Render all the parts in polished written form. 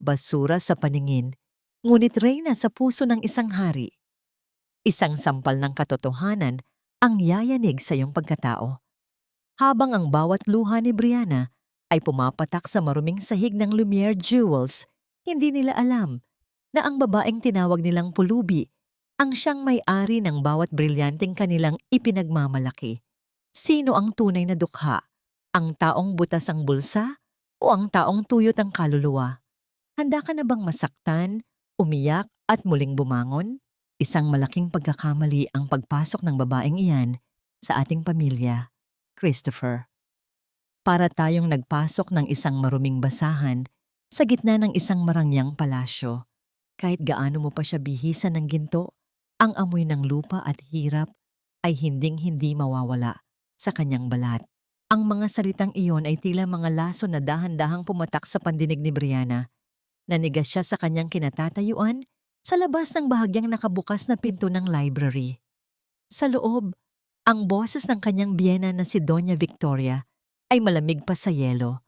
basura sa paningin, ngunit reyna sa puso ng isang hari. Isang sampal ng katotohanan ang yayanig sa iyong pagkatao. Habang ang bawat luha ni Brianna ay pumapatak sa maruming sahig ng Lumiere Jewels, hindi nila alam na ang babaeng tinawag nilang pulubi ang siyang may-ari ng bawat brilyanteng kanilang ipinagmamalaki. Sino ang tunay na dukha? Ang taong butas ang bulsa o ang taong tuyot ang kaluluwa? Handa ka na bang masaktan, umiyak at muling bumangon? Isang malaking pagkakamali ang pagpasok ng babaeng iyan sa ating pamilya, Christopher. Para tayong nagpasok ng isang maruming basahan sa gitna ng isang marangyang palasyo. Kahit gaano mo pa siya bihisan ng ginto, ang amoy ng lupa at hirap ay hinding-hindi mawawala sa kanyang balat. Ang mga salitang iyon ay tila mga laso na dahan-dahang pumatak sa pandinig ni Brianna. Nanigas siya sa kanyang kinatatayuan sa labas ng bahagyang nakabukas na pinto ng library. Sa loob, ang boses ng kanyang biyena na si Doña Victoria ay malamig pa sa yelo.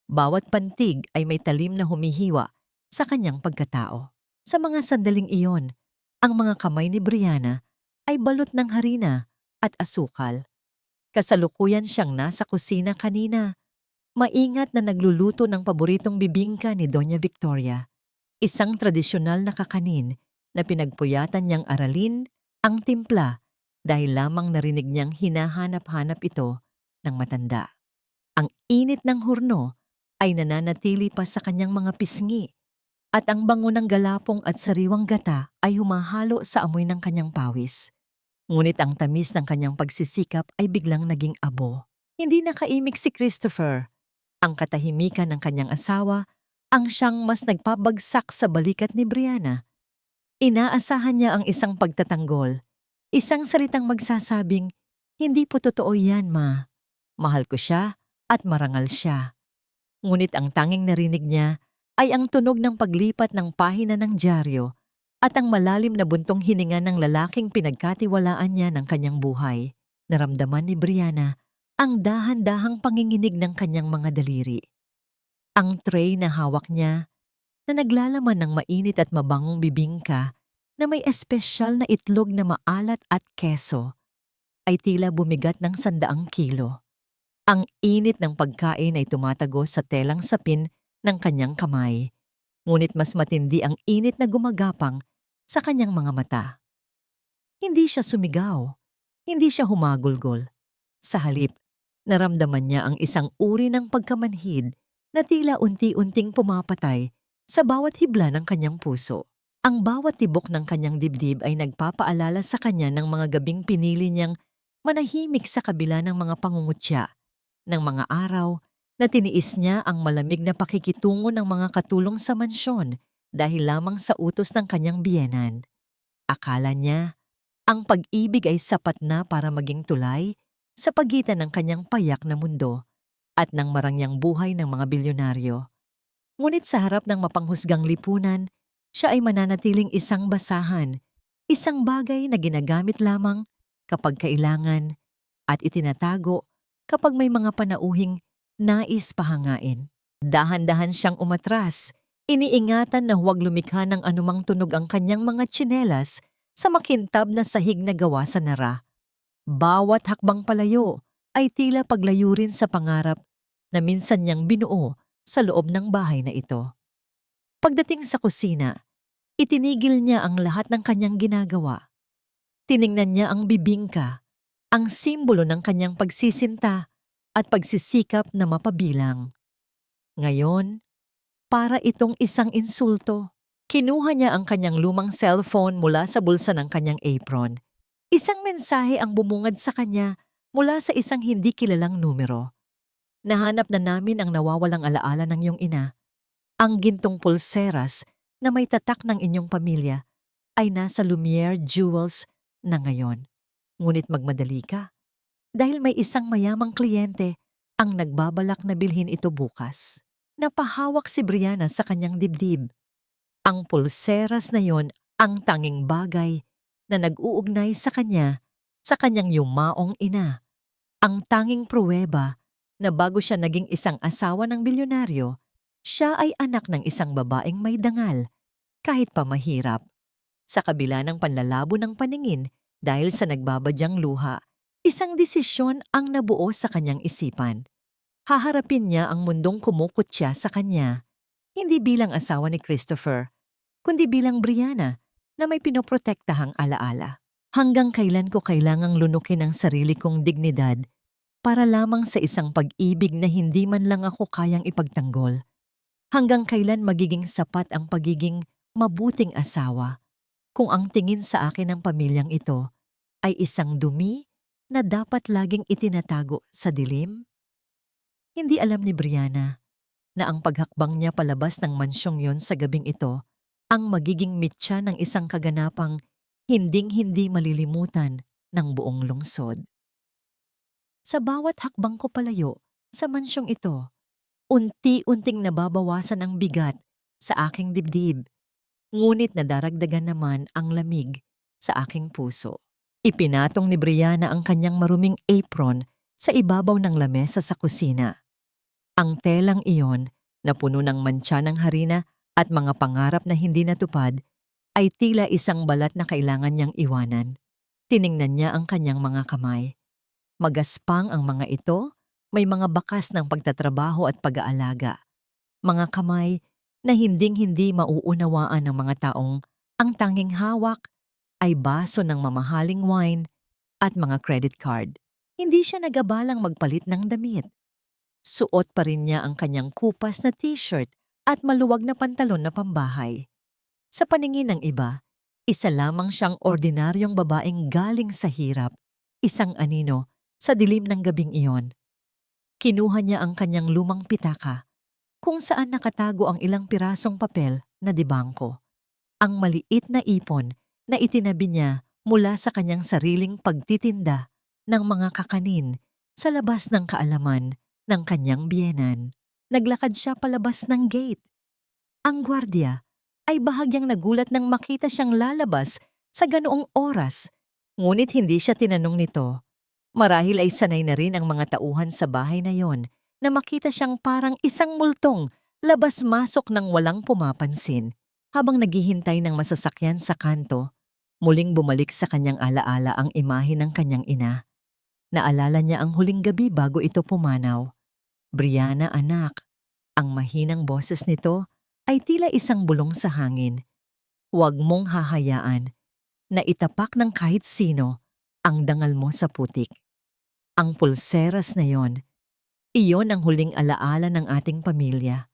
Bawat pantig ay may talim na humihiwa sa kanyang pagkatao. Sa mga sandaling iyon, ang mga kamay ni Brianna ay balot ng harina at asukal. Kasalukuyan siyang nasa kusina kanina, maingat na nagluluto ng paboritong bibingka ni Doña Victoria. Isang tradisyonal na kakanin na pinagpuyatan niyang aralin ang timpla dahil lamang narinig niyang hinahanap-hanap ito ng matanda. Ang init ng hurno ay nananatili pa sa kanyang mga pisngi at ang bango ng galapong at sariwang gata ay humahalo sa amoy ng kanyang pawis. Ngunit ang tamis ng kanyang pagsisikap ay biglang naging abo. Hindi nakaimik si Christopher. Ang katahimikan ng kanyang asawa ang siyang mas nagpabagsak sa balikat ni Brianna. Inaasahan niya ang isang pagtatanggol, isang salitang magsasabing, "Hindi po totoo yan, ma. Mahal ko siya at marangal siya." Ngunit ang tanging narinig niya ay ang tunog ng paglipat ng pahina ng dyaryo at ang malalim na buntong hininga ng lalaking pinagkatiwalaan niya ng kanyang buhay. Naramdaman ni Brianna ang dahan-dahang panginginig ng kanyang mga daliri. Ang tray na hawak niya na naglalaman ng mainit at mabangong bibingka na may espesyal na itlog na maalat at keso ay tila bumigat ng 100 kilo. Ang init ng pagkain ay tumatagos sa telang sapin ng kanyang kamay, ngunit mas matindi ang init na gumagapang sa kanyang mga mata. Hindi siya sumigaw, hindi siya humagulgol. Sa halip, naramdaman niya ang isang uri ng pagkamanhid na tila unti-unting pumapatay sa bawat hibla ng kanyang puso. Ang bawat tibok ng kanyang dibdib ay nagpapaalala sa kanya ng mga gabing pinili niyang manahimik sa kabila ng mga pangungutya, ng mga araw na tiniis niya ang malamig na pakikitungo ng mga katulong sa mansyon dahil lamang sa utos ng kanyang biyenan. Akala niya, ang pag-ibig ay sapat na para maging tulay sa pagitan ng kanyang payak na mundo at ng marangyang buhay ng mga bilyonaryo. Ngunit sa harap ng mapanghusgang lipunan, siya ay mananatiling isang basahan, isang bagay na ginagamit lamang kapag kailangan at itinatago kapag may mga panauhing nais pahangain. Dahan-dahan siyang umatras, iniingatan na huwag lumikha ng anumang tunog ang kanyang mga tsinelas sa makintab na sahig na gawa sa nara. Bawat hakbang palayo ay tila paglayo rin sa pangarap na minsan niyang binuo sa loob ng bahay na ito. Pagdating sa kusina, itinigil niya ang lahat ng kanyang ginagawa. Tiningnan niya ang bibingka, ang simbolo ng kanyang pagsisinta at pagsisikap na mapabilang. Ngayon, para itong isang insulto, kinuha niya ang kanyang lumang cellphone mula sa bulsa ng kanyang apron. Isang mensahe ang bumungad sa kanya mula sa isang hindi kilalang numero. "Nahanap na namin ang nawawalang alaala ng iyong ina. Ang gintong pulseras na may tatak ng inyong pamilya ay nasa Lumiere Jewels na ngayon. Ngunit magmadali ka, dahil may isang mayamang kliyente ang nagbabalak na bilhin ito bukas." Napahawak si Brianna sa kanyang dibdib. Ang pulseras na yon ang tanging bagay na nag-uugnay sa kanya sa kanyang yumaong ina. Ang tanging pruweba na bago siya naging isang asawa ng bilyonaryo, Siya ay anak ng isang babaeng may dangal, kahit pa mahirap. Sa kabila ng panlalabo ng paningin dahil sa nagbabadyang luha, isang desisyon ang nabuo sa kanyang isipan. Haharapin niya ang mundong kumukutya sa kanya, hindi bilang asawa ni Christopher, kundi bilang Brianna na may pinoprotektahang alaala. Hanggang kailan ko kailangang lunukin ang sarili kong dignidad para lamang sa isang pag-ibig na hindi man lang ako kayang ipagtanggol? Hanggang kailan magiging sapat ang pagiging mabuting asawa kung ang tingin sa akin ng pamilyang ito ay isang dumi na dapat laging itinatago sa dilim? Hindi alam ni Brianna na ang paghakbang niya palabas ng mansyong yon sa gabing ito ang magiging mitya ng isang kaganapang hinding-hindi malilimutan ng buong lungsod. Sa bawat hakbang ko palayo sa mansyong ito, unti-unting nababawasan ang bigat sa aking dibdib, ngunit nadaragdagan naman ang lamig sa aking puso. Ipinatong ni Brianna ang kanyang maruming apron sa ibabaw ng lamesa sa kusina. Ang telang iyon na puno ng mantsa ng harina at mga pangarap na hindi natupad ay tila isang balat na kailangan niyang iwanan. Tiningnan niya ang kanyang mga kamay. Magaspang ang mga ito, may mga bakas ng pagtatrabaho at pag-aalaga. Mga kamay na hinding-hindi mauunawaan ng mga taong ang tanging hawak ay baso ng mamahaling wine at mga credit card. Hindi siya nag-abalang magpalit ng damit. Suot pa rin niya ang kanyang kupas na t-shirt at maluwag na pantalon na pambahay. Sa paningin ng iba, isa lamang siyang ordinaryong babaeng galing sa hirap, isang anino sa dilim ng gabing iyon. Kinuha niya ang kanyang lumang pitaka, kung saan nakatago ang ilang pirasong papel na dibangko. Ang maliit na ipon na itinabi niya mula sa kanyang sariling pagtitinda ng mga kakanin sa labas ng kaalaman ng kanyang biyenan. Naglakad siya palabas ng gate. Ang gwardiya ay bahagyang nagulat nang makita siyang lalabas sa ganoong oras, ngunit hindi siya tinanong nito. Marahil ay sanay na rin ang mga tauhan sa bahay na yon na makita siyang parang isang multong labas-masok ng walang pumapansin. Habang naghihintay ng masasakyan sa kanto, muling bumalik sa kanyang alaala ang imahe ng kanyang ina. Naalala niya ang huling gabi bago ito pumanaw. Brianna, anak, ang mahinang boses nito ay tila isang bulong sa hangin. Huwag mong hahayaan na itapak ng kahit sino ang dangal mo sa putik. Ang pulseras na yon, iyon ang huling alaala ng ating pamilya.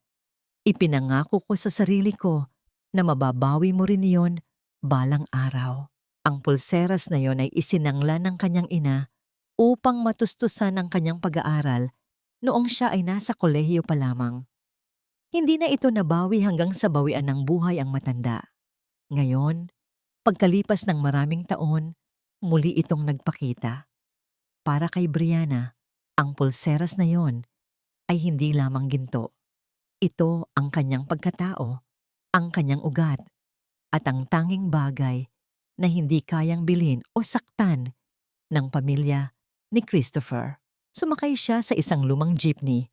Ipinangako ko sa sarili ko na mababawi mo rin iyon balang araw. Ang pulseras na yon ay isinangla ng kanyang ina upang matustusan ang kanyang pag-aaral noong siya ay nasa kolehiyo pa lamang. Hindi na ito nabawi hanggang sa bawian ng buhay ang matanda. Ngayon, pagkalipas ng maraming taon, muli itong nagpakita. Para kay Brianna, ang pulseras na yon ay hindi lamang ginto. Ito ang kanyang pagkatao, ang kanyang ugat, at ang tanging bagay na hindi kayang bilhin o saktan ng pamilya ni Christopher. Sumakay siya sa isang lumang jeepney.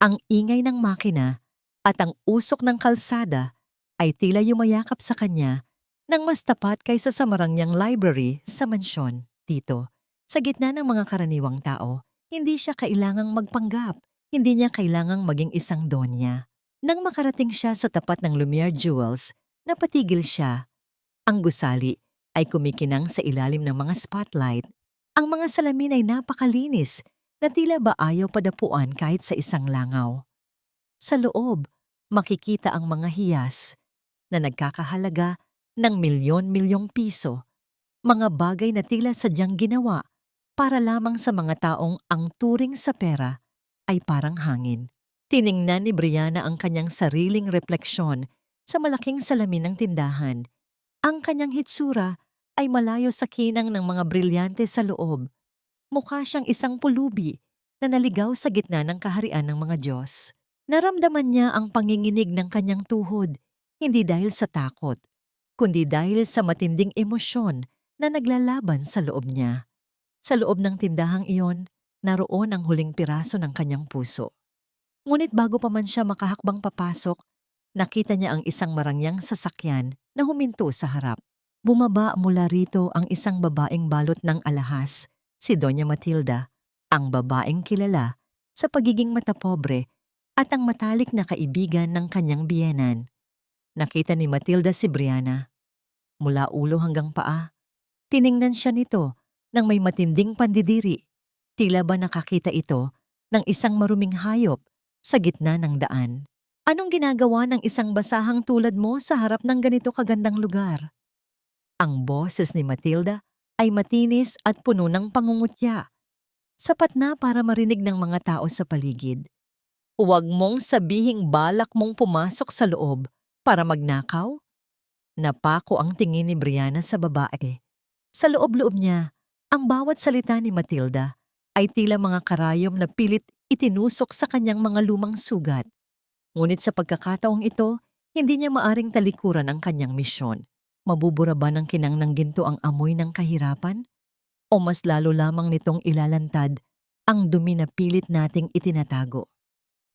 Ang ingay ng makina at ang usok ng kalsada ay tila yumayakap sa kanya nang mas tapat kaysa sa marangyang library sa mansyon. Dito, sa gitna ng mga karaniwang tao, hindi siya kailangang magpanggap, hindi niya kailangang maging isang donya. Nang makarating siya sa tapat ng Lumiere Jewels, napatigil siya. Ang gusali ay kumikinang sa ilalim ng mga spotlight. Ang mga salamin ay napakalinis na tila ba ayaw padapuan kahit sa isang langaw. Sa loob, makikita ang mga hiyas na nagkakahalaga ng milyon-milyong piso, mga bagay na tila sadyang ginawa para lamang sa mga taong ang turing sa pera ay parang hangin. Tiningnan ni Brianna ang kanyang sariling refleksyon sa malaking salamin ng tindahan. Ang kanyang hitsura ay malayo sa kinang ng mga brilyante sa loob. Mukha siyang isang pulubi na naligaw sa gitna ng kaharian ng mga Diyos. Naramdaman niya ang panginginig ng kanyang tuhod, hindi dahil sa takot, kundi dahil sa matinding emosyon na naglalaban sa loob niya. Sa loob ng tindahang iyon, naroon ang huling piraso ng kanyang puso. Ngunit bago pa man siya makahakbang papasok, nakita niya ang isang marangyang sasakyan na huminto sa harap. Bumaba mula rito ang isang babaeng balot ng alahas, si Doña Matilda, ang babaeng kilala sa pagiging matapobre at ang matalik na kaibigan ng kanyang biyenan. Nakita ni Matilda si Briana. Mula ulo hanggang paa, tiningnan siya nito ng may matinding pandidiri. Tila ba nakakita ito ng isang maruming hayop sa gitna ng daan. Anong ginagawa ng isang basahang tulad mo sa harap ng ganito kagandang lugar? Ang boses ni Matilda ay matinis at puno ng pangungutya. Sapat na para marinig ng mga tao sa paligid. Huwag mong sabihing balak mong pumasok sa loob para magnakaw? Napako ang tingin ni Briana sa babae. Sa loob-loob niya, ang bawat salita ni Matilda ay tila mga karayom na pilit itinusok sa kanyang mga lumang sugat. Ngunit sa pagkakataong ito, hindi niya maaring talikuran ang kanyang misyon. Mabubura ba ng kinang ng ginto ang amoy ng kahirapan? O mas lalo lamang nitong ilalantad ang dumi na pilit nating itinatago?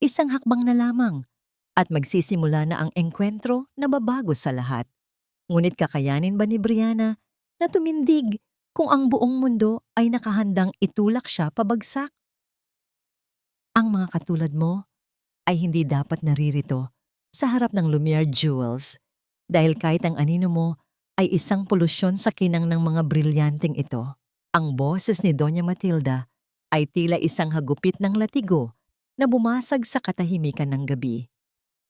Isang hakbang na lamang at magsisimula na ang engkwentro na babago sa lahat. Ngunit kakayanin ba ni Briana na tumindig kung ang buong mundo ay nakahandang itulak siya pabagsak? Ang mga katulad mo ay hindi dapat naririto sa harap ng Lumiere Jewels dahil kahit ang anino mo ay isang polusyon sa kinang ng mga brilyanteng ito. Ang boses ni Doña Matilda ay tila isang hagupit ng latigo na bumasag sa katahimikan ng gabi.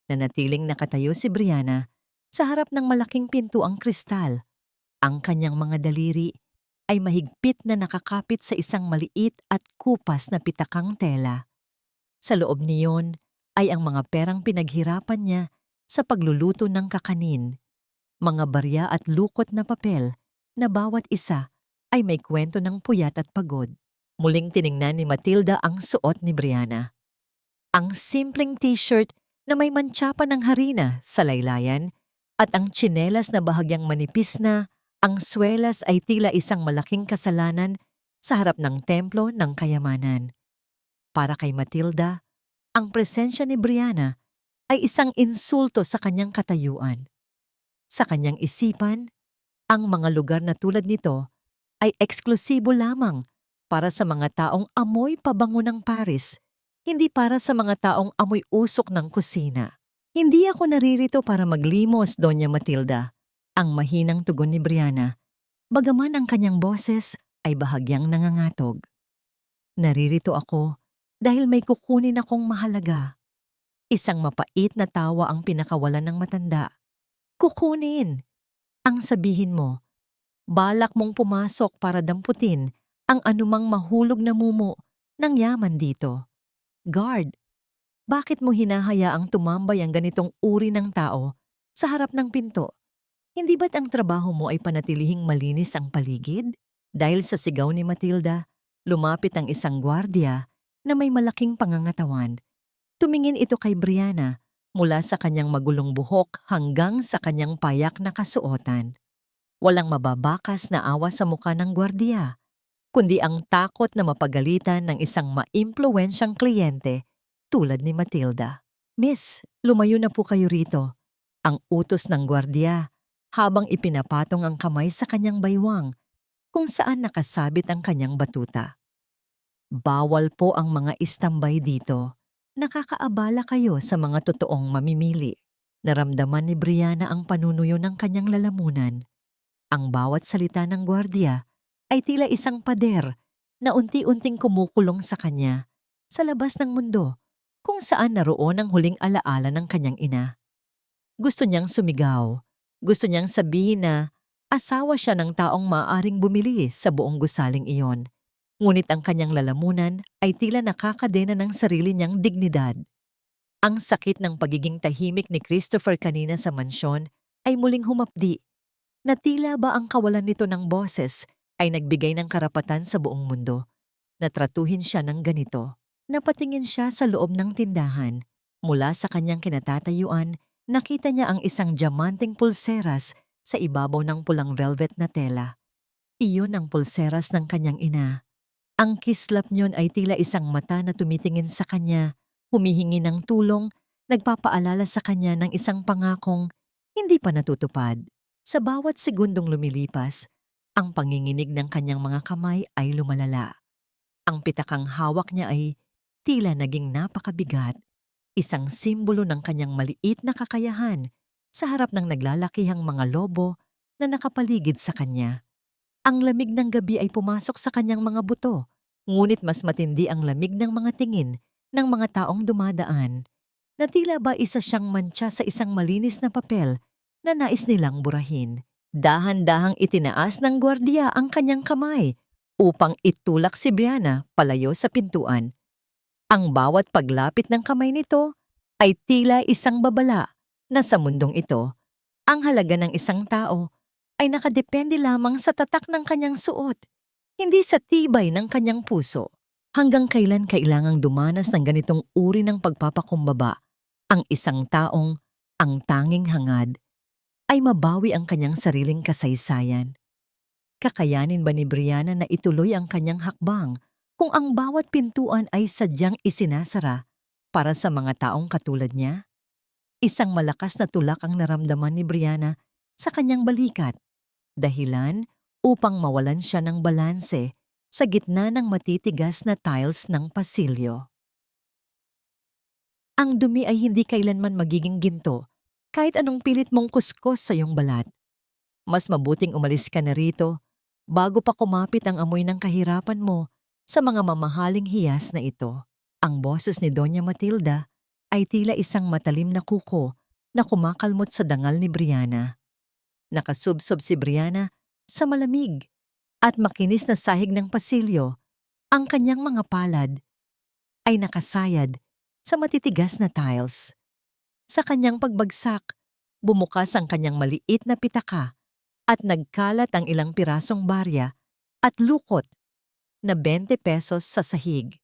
Nanatiling nakatayo si Briana sa harap ng malaking pintuang kristal. Ang kanyang mga daliri ay mahigpit na nakakapit sa isang maliit at kupas na pitakang tela. Sa loob niyon ay ang mga perang pinaghirapan niya sa pagluluto ng kakanin, mga barya at lukot na papel na bawat isa ay may kwento ng puyat at pagod. Muling tiningnan ni Matilda ang suot ni Briana. Ang simpleng t-shirt na may mantsa pa ng harina sa laylayan at ang tsinelas na bahagyang manipis na ang swelas ay tila isang malaking kasalanan sa harap ng templo ng kayamanan. Para kay Matilda, ang presensya ni Briana ay isang insulto sa kanyang katayuan. Sa kanyang isipan, ang mga lugar na tulad nito ay eksklusibo lamang para sa mga taong amoy pabango ng Paris, hindi para sa mga taong amoy usok ng kusina. Hindi ako naririto para maglimos, Doña Matilda, ang mahinang tugon ni Briana, bagaman ang kanyang boses ay bahagyang nangangatog. Naririto ako dahil may kukunin akong mahalaga. Isang mapait na tawa ang pinakawalan ng matanda. Kukunin! Ang sabihin mo, balak mong pumasok para damputin ang anumang mahulog na mumo ng yaman dito. Guard, bakit mo hinahayaang tumambay ang ganitong uri ng tao sa harap ng pinto? Hindi ba't ang trabaho mo ay panatilihing malinis ang paligid? Dahil sa sigaw ni Matilda, lumapit ang isang gwardiya na may malaking pangangatawan. Tumingin ito kay Briana mula sa kanyang magulong buhok hanggang sa kanyang payak na kasuotan. Walang mababakas na awa sa muka ng gwardiya, kundi ang takot na mapagalitan ng isang maimpluwensyang kliyente tulad ni Matilda. Miss, lumayo na po kayo rito. Ang utos ng gwardiya habang ipinapatong ang kamay sa kanyang baywang kung saan nakasabit ang kanyang batuta. Bawal po ang mga istambay dito. Nakakaabala kayo sa mga totoong mamimili. Naramdaman ni Briana ang panunuyo ng kanyang lalamunan. Ang bawat salita ng gwardiya ay tila isang pader na unti-unting kumukulong sa kanya sa labas ng mundo kung saan naroon ang huling alaala ng kanyang ina. Gusto niyang sumigaw. Gusto niyang sabihin na asawa siya ng taong maaaring bumili sa buong gusaling iyon. Ngunit ang kanyang lalamunan ay tila nakakadena ng sarili niyang dignidad. Ang sakit ng pagiging tahimik ni Christopher kanina sa mansyon ay muling humapdi, na tila ba ang kawalan nito ng boses ay nagbigay ng karapatan sa buong mundo. Natratuhin siya ng ganito. Napatingin siya sa loob ng tindahan. Mula sa kanyang kinatatayuan, nakita niya ang isang diamanteng pulseras sa ibabaw ng pulang velvet na tela. Iyon ang pulseras ng kanyang ina. Ang kislap niyon ay tila isang mata na tumitingin sa kanya humihingi ng tulong, nagpapaalala sa kanya ng isang pangakong hindi pa natutupad. Sa bawat segundong lumilipas, ang panginginig ng kanyang mga kamay ay lumalala. Ang pitakang hawak niya ay tila naging napakabigat, isang simbolo ng kanyang maliit na kakayahan sa harap ng naglalakihang mga lobo na nakapaligid sa kanya. Ang lamig ng gabi ay pumasok sa kanyang mga buto, ngunit mas matindi ang lamig ng mga tingin ng mga taong dumadaan, na tila ba isa siyang mantsa sa isang malinis na papel na nais nilang burahin. Dahan-dahang itinaas ng gwardiya ang kanyang kamay upang itulak si Brianna palayo sa pintuan. Ang bawat paglapit ng kamay nito ay tila isang babala na sa mundong ito, ang halaga ng isang tao ay nakadepende lamang sa tatak ng kanyang suot, hindi sa tibay ng kanyang puso. Hanggang kailan kailangang dumanas ng ganitong uri ng pagpapakumbaba ang isang taong ang tanging hangad ay mabawi ang kanyang sariling kasaysayan? Kakayanin ba ni Brianna na ituloy ang kanyang hakbang kung ang bawat pintuan ay sadyang isinasara para sa mga taong katulad niya? Isang malakas na tulak ang naramdaman ni Brianna sa kanyang balikat, dahilan upang mawalan siya ng balanse sa gitna ng matitigas na tiles ng pasilyo. Ang dumi ay hindi kailanman magiging ginto kahit anong pilit mong kuskos sa iyong balat. Mas mabuting umalis ka na rito bago pa kumapit ang amoy ng kahirapan mo sa mga mamahaling hiyas na ito. Ang boses ni Doña Matilda ay tila isang matalim na kuko na kumakalmot sa dangal ni Brianna. Nakasubsob si Brianna sa malamig at makinis na sahig ng pasilyo. Ang kanyang mga palad ay nakasayad sa matitigas na tiles. Sa kanyang pagbagsak, bumukas ang kanyang maliit na pitaka at nagkalat ang ilang pirasong barya at lukot na 20 pesos sa sahig.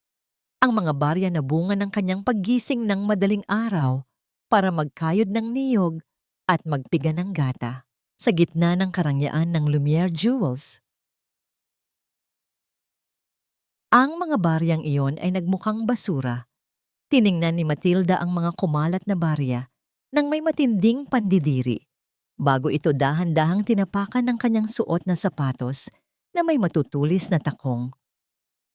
Ang mga barya na bunga ng kanyang paggising ng madaling araw para magkayod ng niyog at magpiga ng gata sa gitna ng karangyaan ng Lumiere Jewels. Ang mga baryang iyon ay nagmukhang basura. Tiningnan ni Matilda ang mga kumalat na barya nang may matinding pandidiri, bago ito dahan-dahang tinapakan ng kanyang suot na sapatos na may matutulis na takong.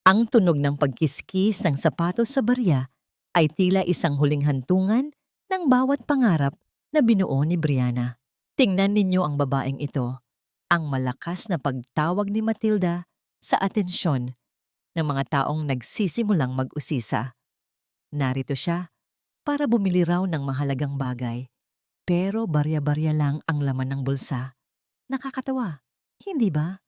Ang tunog ng pagkiskis ng sapatos sa barya ay tila isang huling hantungan ng bawat pangarap na binuo ni Brianna. Tingnan ninyo ang babaeng ito, ang malakas na pagtawag ni Matilda sa atensyon ng mga taong nagsisimulang mag-usisa. Narito siya para bumili raw ng mahalagang bagay, pero barya-barya lang ang laman ng bulsa. Nakakatawa, hindi ba?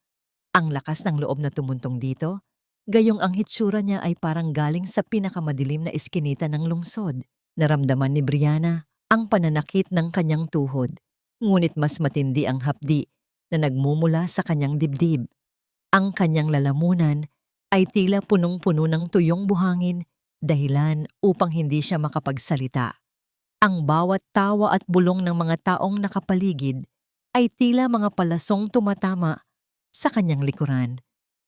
Ang lakas ng loob na tumuntong dito, gayong ang hitsura niya ay parang galing sa pinakamadilim na iskinita ng lungsod. Naramdaman ni Brianna ang pananakit ng kanyang tuhod, ngunit mas matindi ang hapdi na nagmumula sa kanyang dibdib. Ang kanyang lalamunan ay tila punong-puno ng tuyong buhangin, dahilan upang hindi siya makapagsalita. Ang bawat tawa at bulong ng mga taong nakapaligid ay tila mga palasong tumatama sa kanyang likuran.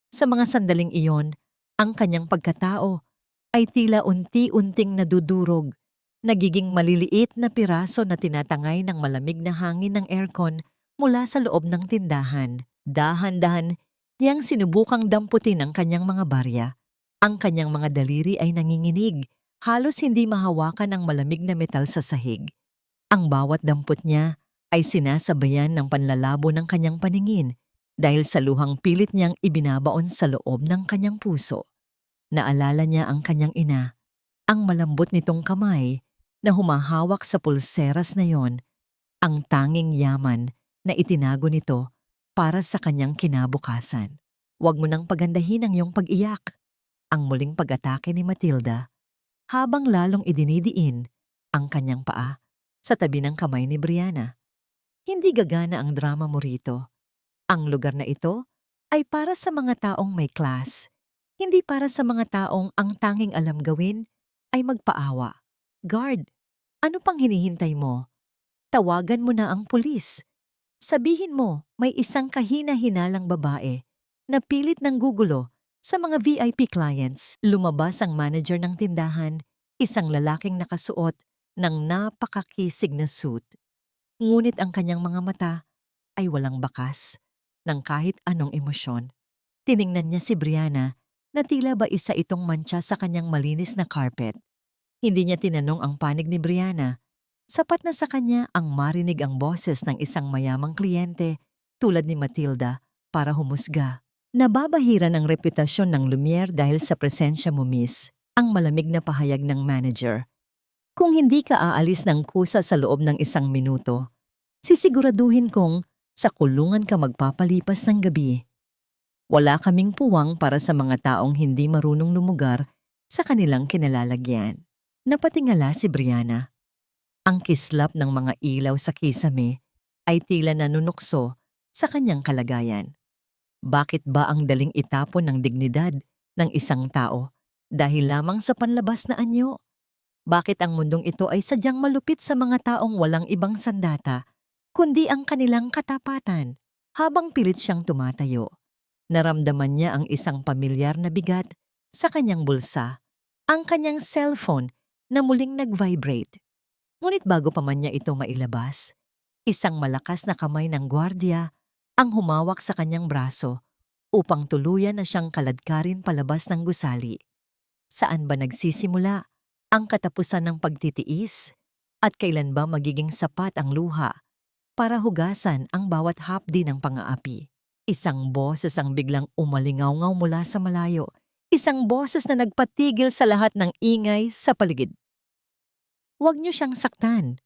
Sa mga sandaling iyon, ang kanyang pagkatao ay tila unti-unting nadudurog, nagiging maliliit na piraso na tinatangay ng malamig na hangin ng aircon mula sa loob ng tindahan. Dahan-dahan niyang sinubukang damputin ang kanyang mga barya. Ang kanyang mga daliri ay nanginginig, halos hindi mahawakan ang malamig na metal sa sahig. Ang bawat dampot niya ay sinasabayan ng panlalabo ng kanyang paningin dahil sa luhang pilit niyang ibinabaon sa loob ng kanyang puso. Naalala niya ang kanyang ina, ang malambot nitong kamay na humahawak sa pulseras na yon, ang tanging yaman na itinago nito para sa kanyang kinabukasan. Huwag mo nang pagandahin ang iyong pag-iyak. Ang muling pag-atake ni Matilda habang lalong idinidiin ang kanyang paa sa tabi ng kamay ni Brianna. Hindi gagana ang drama mo rito. Ang lugar na ito ay para sa mga taong may class, hindi para sa mga taong ang tanging alam gawin ay magpaawa. Guard, ano pang hinihintay mo? Tawagan mo na ang pulis. Sabihin mo may isang kahina-hinalang babae na pilit ng gugulo sa mga VIP clients. Lumabas ang manager ng tindahan, Isang lalaking nakasuot ng napakakisig na suit. Ngunit ang kanyang mga mata ay walang bakas ng kahit anong emosyon. Tiningnan niya si Brianna na tila ba isa itong mantsa sa kanyang malinis na carpet. Hindi niya tinanong ang panig ni Brianna. Sapat na sa kanya ang marinig ang boses ng isang mayamang kliyente tulad ni Matilda para humusga. Nababahira ng reputasyon ng Lumiere dahil sa presensya mo, miss, ang malamig na pahayag ng manager. Kung hindi ka aalis ng kusa sa loob ng 1 minuto, sisiguraduhin kong sa kulungan ka magpapalipas ng gabi. Wala kaming puwang para sa mga taong hindi marunong lumugar sa kanilang kinalalagyan. Napatingala si Brianna. Ang kislap ng mga ilaw sa kisame ay tila nanunukso sa kanyang kalagayan. Bakit ba ang daling itapon ng dignidad ng isang tao dahil lamang sa panlabas na anyo? Bakit ang mundong ito ay sadyang malupit sa mga taong walang ibang sandata, kundi ang kanilang katapatan? Habang pilit siyang tumatayo, naramdaman niya ang isang pamilyar na bigat sa kanyang bulsa, ang kanyang cellphone na muling nag-vibrate. Ngunit bago pa man niya ito mailabas, isang malakas na kamay ng gwardiya ang humawak sa kanyang braso upang tuluyan na siyang kaladkarin palabas ng gusali. Saan ba nagsisimula ang katapusan ng pagtitiis at kailan ba magiging sapat ang luha para hugasan ang bawat hapdi ng pang-aapi? Isang boses ang biglang umalingaw-ngaw mula sa malayo, isang boses na nagpatigil sa lahat ng ingay sa paligid. Huwag niyo siyang saktan.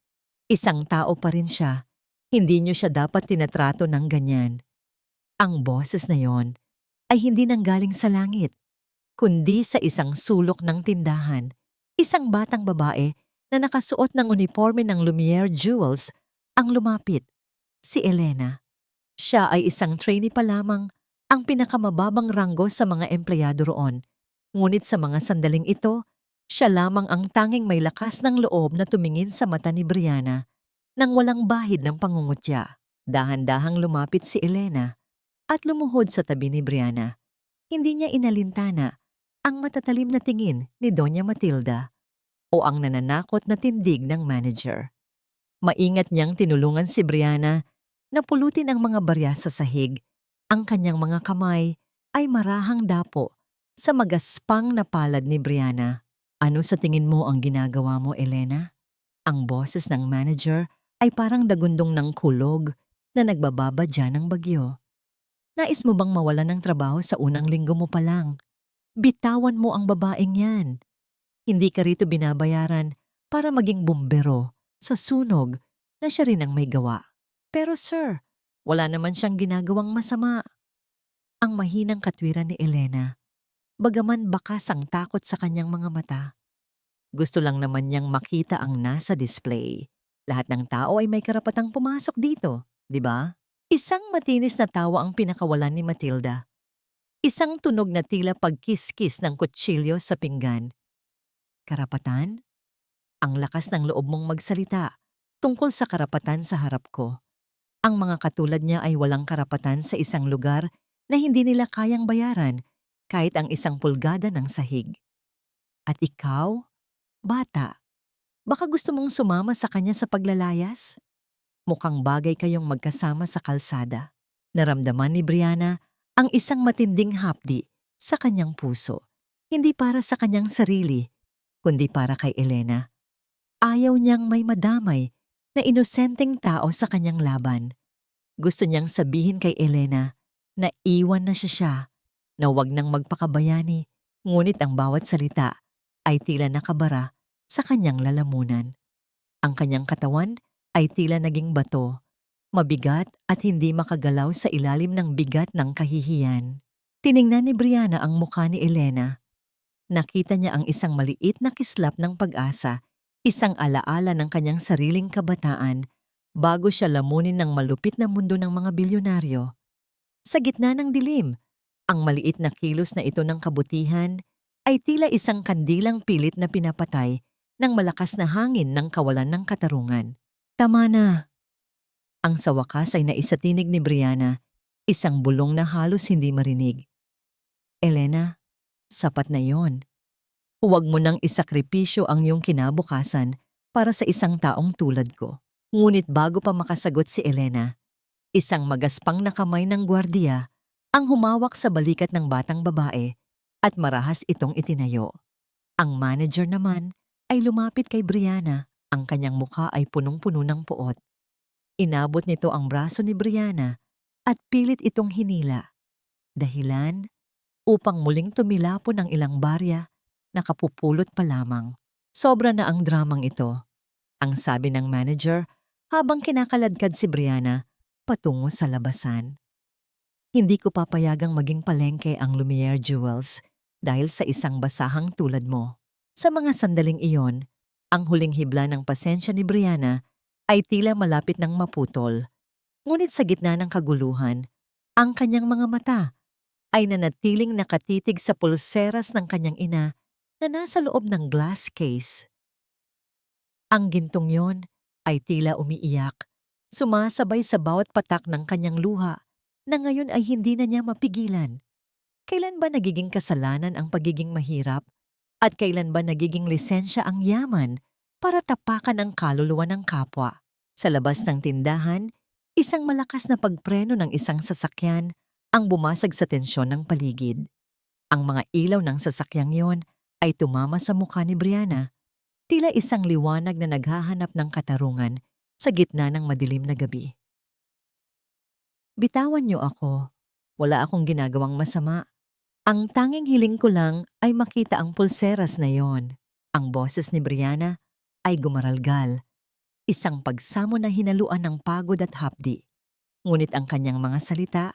Isang tao pa rin siya. Hindi niyo siya dapat tinatrato ng ganyan. Ang boses na yon ay hindi nanggaling sa langit, kundi sa isang sulok ng tindahan. Isang batang babae na nakasuot ng uniforme ng Lumiere Jewels ang lumapit. Si Elena. Siya ay isang trainee pa lamang, ang pinakamababang ranggo sa mga empleyado roon. Ngunit sa mga sandaling ito, siya lamang ang tanging may lakas ng loob na tumingin sa mata ni Brianna nang walang bahid ng pangungutya. Dahan-dahang lumapit si Elena at lumuhod sa tabi ni Brianna. Hindi niya inalintana ang matatalim na tingin ni Doña Matilda o ang nananakot na tindig ng manager. Maingat niyang tinulungan si Brianna na pulutin ang mga barya sa sahig. Ang kanyang mga kamay ay marahang dapo sa magaspang na palad ni Brianna. Ano sa tingin mo ang ginagawa mo, Elena? Ang boses ng manager ay parang dagundong ng kulog na nagbababadya ng bagyo. Nais mo bang mawalan ng trabaho sa unang linggo mo pa lang? Bitawan mo ang babaeng yan. Hindi ka rito binabayaran para maging bumbero sa sunog na siya rin ang may gawa. Pero sir, wala naman siyang ginagawang masama. Ang mahinang katwiran ni Elena, bagaman bakas ang takot sa kanyang mga mata. Gusto lang naman niyang makita ang nasa display. Lahat ng tao ay may karapatang pumasok dito, di ba? Isang matinis na tawa ang pinakawalan ni Matilda. Isang tunog na tila pagkiskis ng kutsilyo sa pinggan. Karapatan? Ang lakas ng loob mong magsalita tungkol sa karapatan sa harap ko. Ang mga katulad niya ay walang karapatan sa isang lugar na hindi nila kayang bayaran kahit ang 1 pulgada ng sahig. At ikaw, bata, baka gusto mong sumama sa kanya sa paglalayas? Mukhang bagay kayong magkasama sa kalsada. Naramdaman ni Brianna ang isang matinding hapdi sa kanyang puso. Hindi para sa kanyang sarili, kundi para kay Elena. Ayaw niyang may madamay na inosenteng tao sa kanyang laban. Gusto niyang sabihin kay Elena na iwan na siya, na wag nang magpakabayani, ngunit ang bawat salita ay tila nakabara sa kanyang lalamunan. Ang kanyang katawan ay tila naging bato, mabigat at hindi makagalaw sa ilalim ng bigat ng kahihiyan. Tiningnan ni Brianna ang mukha ni Elena. Nakita niya ang isang maliit na kislap ng pag-asa, isang alaala ng kanyang sariling kabataan bago siya lamunin ng malupit na mundo ng mga bilyonaryo. Sa gitna ng dilim, ang maliit na kilos na ito ng kabutihan ay tila isang kandilang pilit na pinapatay ng malakas na hangin ng kawalan ng katarungan. Tama na. Ang sa wakas ay naisatinig ni Brianna, isang bulong na halos hindi marinig. Elena, sapat na yon. Huwag mo nang isakripisyo ang iyong kinabukasan para sa isang taong tulad ko. Ngunit bago pa makasagot si Elena, isang magaspang na kamay ng gwardiya ang humawak sa balikat ng batang babae at marahas itong itinayo. Ang manager naman ay lumapit kay Brianna. Ang kanyang mukha ay punong-puno ng puot. Inabot nito ang braso ni Brianna at pilit itong hinila. Dahilan upang muling tumilapon ang ilang barya na kapupulot pa lamang. Sobra na ang dramang ito, ang sabi ng manager habang kinakaladkad si Brianna patungo sa labasan. Hindi ko papayagang maging palengke ang Lumiere Jewels dahil sa isang basahang tulad mo. Sa mga sandaling iyon, ang huling hibla ng pasensya ni Brianna ay tila malapit ng maputol. Ngunit sa gitna ng kaguluhan, ang kanyang mga mata ay nanatiling nakatitig sa pulseras ng kanyang ina na nasa loob ng glass case. Ang gintong yon ay tila umiiyak, sumasabay sa bawat patak ng kanyang luha na ngayon ay hindi na niya mapigilan. Kailan ba nagiging kasalanan ang pagiging mahirap? At kailan ba nagiging lisensya ang yaman para tapakan ang kaluluwa ng kapwa? Sa labas ng tindahan, isang malakas na pagpreno ng isang sasakyan ang bumasag sa tensyon ng paligid. Ang mga ilaw ng sasakyang yon ay tumama sa mukha ni Brianna, tila isang liwanag na naghahanap ng katarungan sa gitna ng madilim na gabi. Bitawan niyo ako. Wala akong ginagawang masama. Ang tanging hiling ko lang ay makita ang pulseras na yon. Ang boses ni Brianna ay gumaralgal, isang pagsamo na hinaluan ng pagod at hapdi. Ngunit ang kanyang mga salita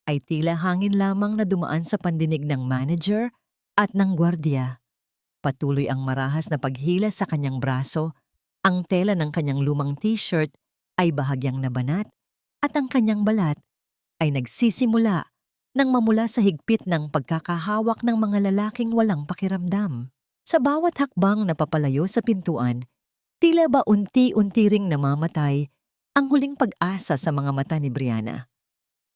ay tila hangin lamang na dumaan sa pandinig ng manager at ng gwardiya. Patuloy ang marahas na paghila sa kanyang braso, ang tela ng kanyang lumang t-shirt ay bahagyang nabanat at ang kanyang balat ay nagsisimula nang mamula sa higpit ng pagkakahawak ng mga lalaking walang pakiramdam. Sa bawat hakbang na papalayo sa pintuan, tila ba unti-unti ring namamatay ang huling pag-asa sa mga mata ni Brianna.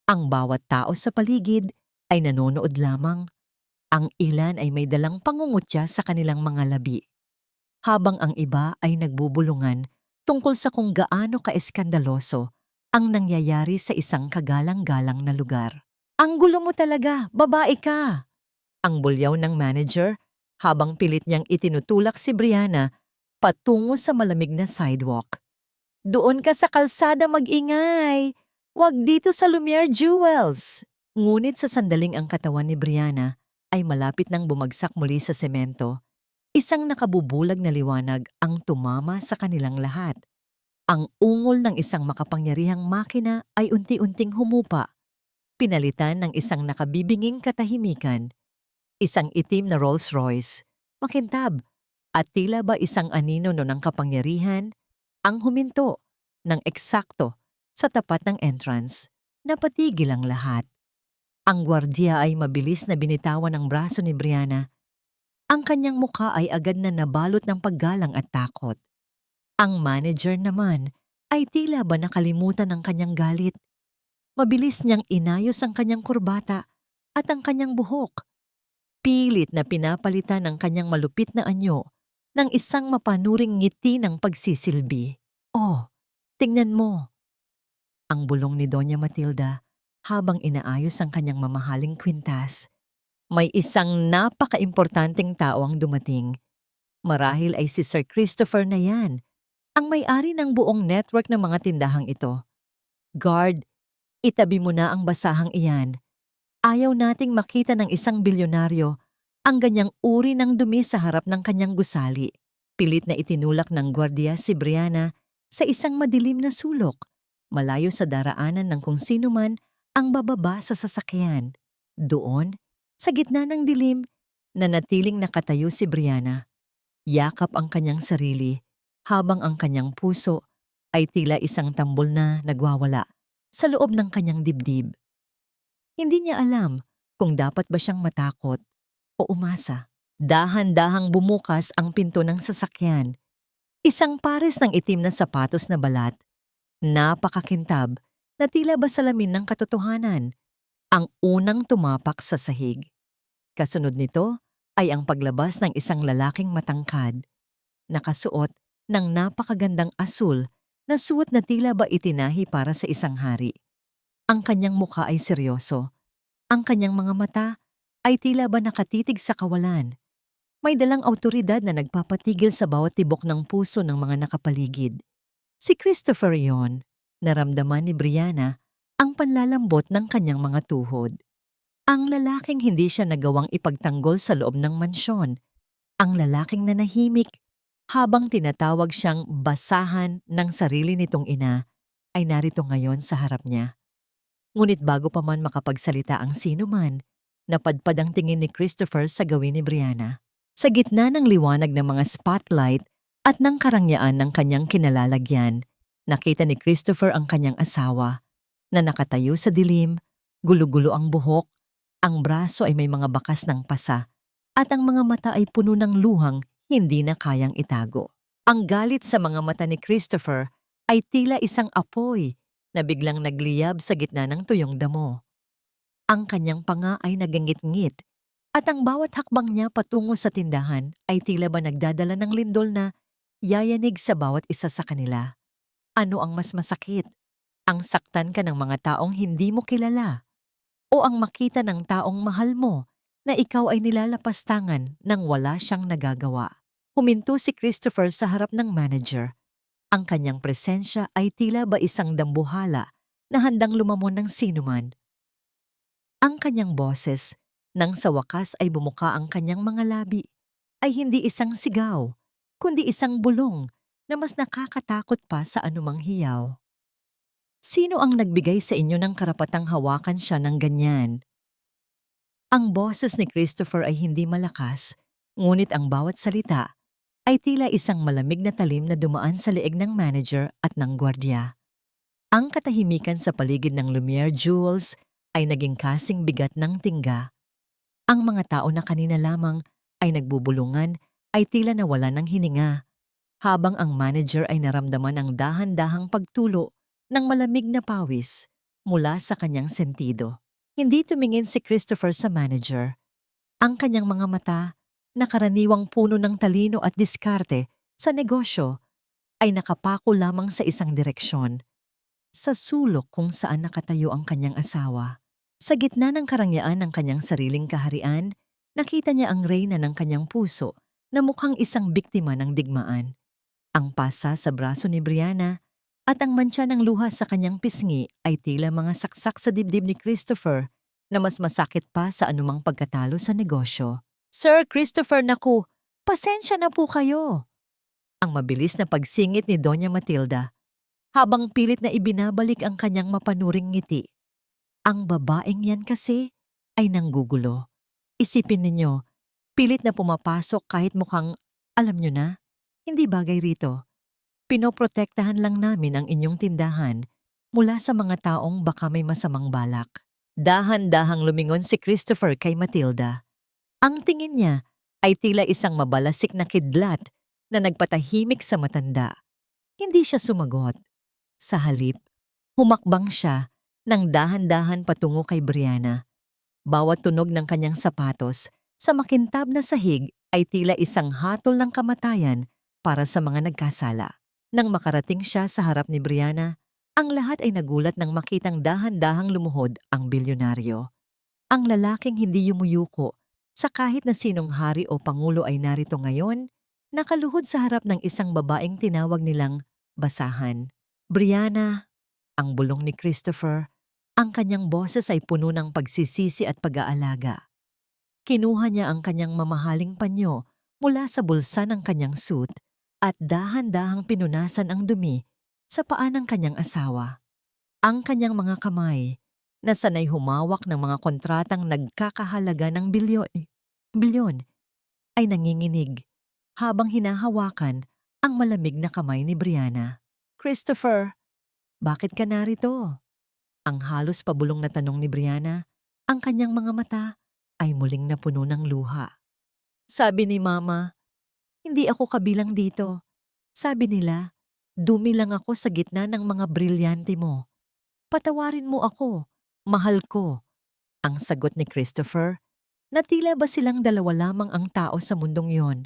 Ang bawat tao sa paligid ay nanonood lamang. Ang ilan ay may dalang pangungutya sa kanilang mga labi, habang ang iba ay nagbubulungan tungkol sa kung gaano kaeskandaloso ang nangyayari sa isang kagalang-galang na lugar. Ang gulo mo talaga, babae ka! Ang bulyaw ng manager habang pilit niyang itinutulak si Brianna patungo sa malamig na sidewalk. Doon ka sa kalsada mag-ingay! Huwag dito sa Lumiere Jewels! Ngunit sa sandaling ang katawan ni Brianna ay malapit nang bumagsak muli sa semento, isang nakabubulag na liwanag ang tumama sa kanilang lahat. Ang ungol ng isang makapangyarihang makina ay unti-unting humupa, pinalitan ng isang nakabibinging katahimikan, isang itim na Rolls-Royce, makintab, at tila ba isang anino ng kapangyarihan ang huminto ng eksakto sa tapat ng entrance. Napatigil ang lahat. Ang gwardiya ay mabilis na binitawan ang braso ni Brianna. Ang kanyang mukha ay agad na nabalot ng paggalang at takot. Ang manager naman ay tila ba nakalimutan ng kanyang galit. Mabilis niyang inayos ang kanyang kurbata at ang kanyang buhok. Pilit na pinapalitan ang kanyang malupit na anyo ng isang mapanuring ngiti ng pagsisilbi. Oh, tingnan mo! Ang bulong ni Doña Matilda habang inaayos ang kanyang mamahaling kwintas. May isang napaka-importanteng tao ang dumating. Marahil ay si Sir Christopher na yan, ang may-ari ng buong network ng mga tindahang ito. Guard, itabi mo na ang basahang iyan. Ayaw nating makita ng isang bilyonaryo ang ganyang uri ng dumi sa harap ng kanyang gusali. Pilit na itinulak ng gwardiya si Brianna sa isang madilim na sulok, malayo sa daraanan ng kung sino man ang bababa sa sasakyan. Doon, sa gitna ng dilim, nanatiling nakatayo si Brianna. Yakap ang kanyang sarili, habang ang kanyang puso ay tila isang tambol na nagwawala sa loob ng kanyang dibdib. Hindi niya alam kung dapat ba siyang matakot o umasa. Dahan-dahang bumukas ang pinto ng sasakyan. Isang pares ng itim na sapatos na balat. Napakakintab na tila ba salamin ng katotohanan. Ang unang tumapak sa sahig. Kasunod nito ay ang paglabas ng isang lalaking matangkad, nakasuot ng napakagandang asul na suot na tila ba itinahi para sa isang hari. Ang kanyang mukha ay seryoso. Ang kanyang mga mata ay tila ba nakatitig sa kawalan. May dalang awtoridad na nagpapatigil sa bawat tibok ng puso ng mga nakapaligid. Si Christopher yon. Naramdaman ni Brianna ang panlalambot ng kanyang mga tuhod. Ang lalaking hindi siya nagawang ipagtanggol sa loob ng mansyon. Ang lalaking nanahimik habang tinatawag siyang basahan ng sarili nitong ina ay narito ngayon sa harap niya. Ngunit bago pa man makapagsalita ang sinuman, napadpad ang tingin ni Christopher sa gawin ni Brianna. Sa gitna ng liwanag ng mga spotlight at ng karangyaan ng kanyang kinalalagyan, nakita ni Christopher ang kanyang asawa na nakatayo sa dilim, gulo-gulo ang buhok, ang braso ay may mga bakas ng pasa, at ang mga mata ay puno ng luhang hindi na kayang itago. Ang galit sa mga mata ni Christopher ay tila isang apoy na biglang nagliyab sa gitna ng tuyong damo. Ang kanyang panga ay nagangit-ngit at ang bawat hakbang niya patungo sa tindahan ay tila ba nagdadala ng lindol na yayanig sa bawat isa sa kanila. Ano ang mas masakit? Ang saktan ka ng mga taong hindi mo kilala o ang makita ng taong mahal mo na ikaw ay nilalapastangan nang wala siyang nagagawa? Huminto si Christopher sa harap ng manager. Ang kanyang presensya ay tila ba isang dambuhala na handang lumamon ng sinuman. Ang kanyang boses, nang sa wakas ay bumuka ang kanyang mga labi, ay hindi isang sigaw, kundi isang bulong na mas nakakatakot pa sa anumang hiyaw. Sino ang nagbigay sa inyo ng karapatang hawakan siya ng ganyan? Ang boses ni Christopher ay hindi malakas, ngunit ang bawat salita ay tila isang malamig na talim na dumaan sa leeg ng manager at ng gwardiya. Ang katahimikan sa paligid ng Lumiere Jewels ay naging kasing bigat ng tingga. Ang mga tao na kanina lamang ay nagbubulungan ay tila nawala ng hininga, habang ang manager ay naramdaman ang dahan-dahang pagtulo ng malamig na pawis mula sa kanyang sentido. Hindi tumingin si Christopher sa manager. Ang kanyang mga mata, na karaniwang puno ng talino at diskarte sa negosyo, ay nakapako lamang sa isang direksyon. Sa sulok kung saan nakatayo ang kanyang asawa. Sa gitna ng karangyaan ng kanyang sariling kaharian, nakita niya ang reyna ng kanyang puso na mukhang isang biktima ng digmaan. Ang pasa sa braso ni Brianna at ang mantsa ng luha sa kanyang pisngi ay tila mga saksak sa dibdib ni Christopher na mas masakit pa sa anumang pagkatalo sa negosyo. Sir Christopher, naku, pasensya na po kayo. Ang mabilis na pagsingit ni Doña Matilda habang pilit na ibinabalik ang kanyang mapanuring ngiti. Ang babaeng yan kasi ay nanggugulo. Isipin ninyo, pilit na pumapasok kahit mukhang, alam nyo na, hindi bagay rito. Pinoprotektahan lang namin ang inyong tindahan mula sa mga taong baka may masamang balak. Dahan-dahang lumingon si Christopher kay Matilda. Ang tingin niya ay tila isang mabalasik na kidlat na nagpatahimik sa matanda. Hindi siya sumagot. Sa halip, humakbang siya ng dahan-dahan patungo kay Brianna. Bawat tunog ng kanyang sapatos sa makintab na sahig ay tila isang hatol ng kamatayan para sa mga nagkasala. Nang makarating siya sa harap ni Brianna, ang lahat ay nagulat nang makitang dahan-dahang lumuhod ang bilyonaryo. Ang lalaking hindi yumuyuko sa kahit na sinong hari o pangulo ay narito ngayon, nakaluhod sa harap ng isang babaeng tinawag nilang basahan. Brianna, ang bulong ni Christopher, ang kanyang boses ay puno ng pagsisisi at pag-aalaga. Kinuha niya ang kanyang mamahaling panyo mula sa bulsa ng kanyang suit at dahan-dahang pinunasan ang dumi sa paa ng kanyang asawa. Ang kanyang mga kamay, na sanay humawak ng mga kontratang nagkakahalaga ng bilyon, ay nanginginig habang hinahawakan ang malamig na kamay ni Brianna. Christopher, bakit ka narito? Ang halos pabulong na tanong ni Brianna, ang kanyang mga mata ay muling napuno ng luha. Sabi ni Mama, hindi ako kabilang dito. Sabi nila, dumi lang ako sa gitna ng mga brilyante mo. Patawarin mo ako, mahal ko. Ang sagot ni Christopher, na tila ba silang dalawa lamang ang tao sa mundong yon.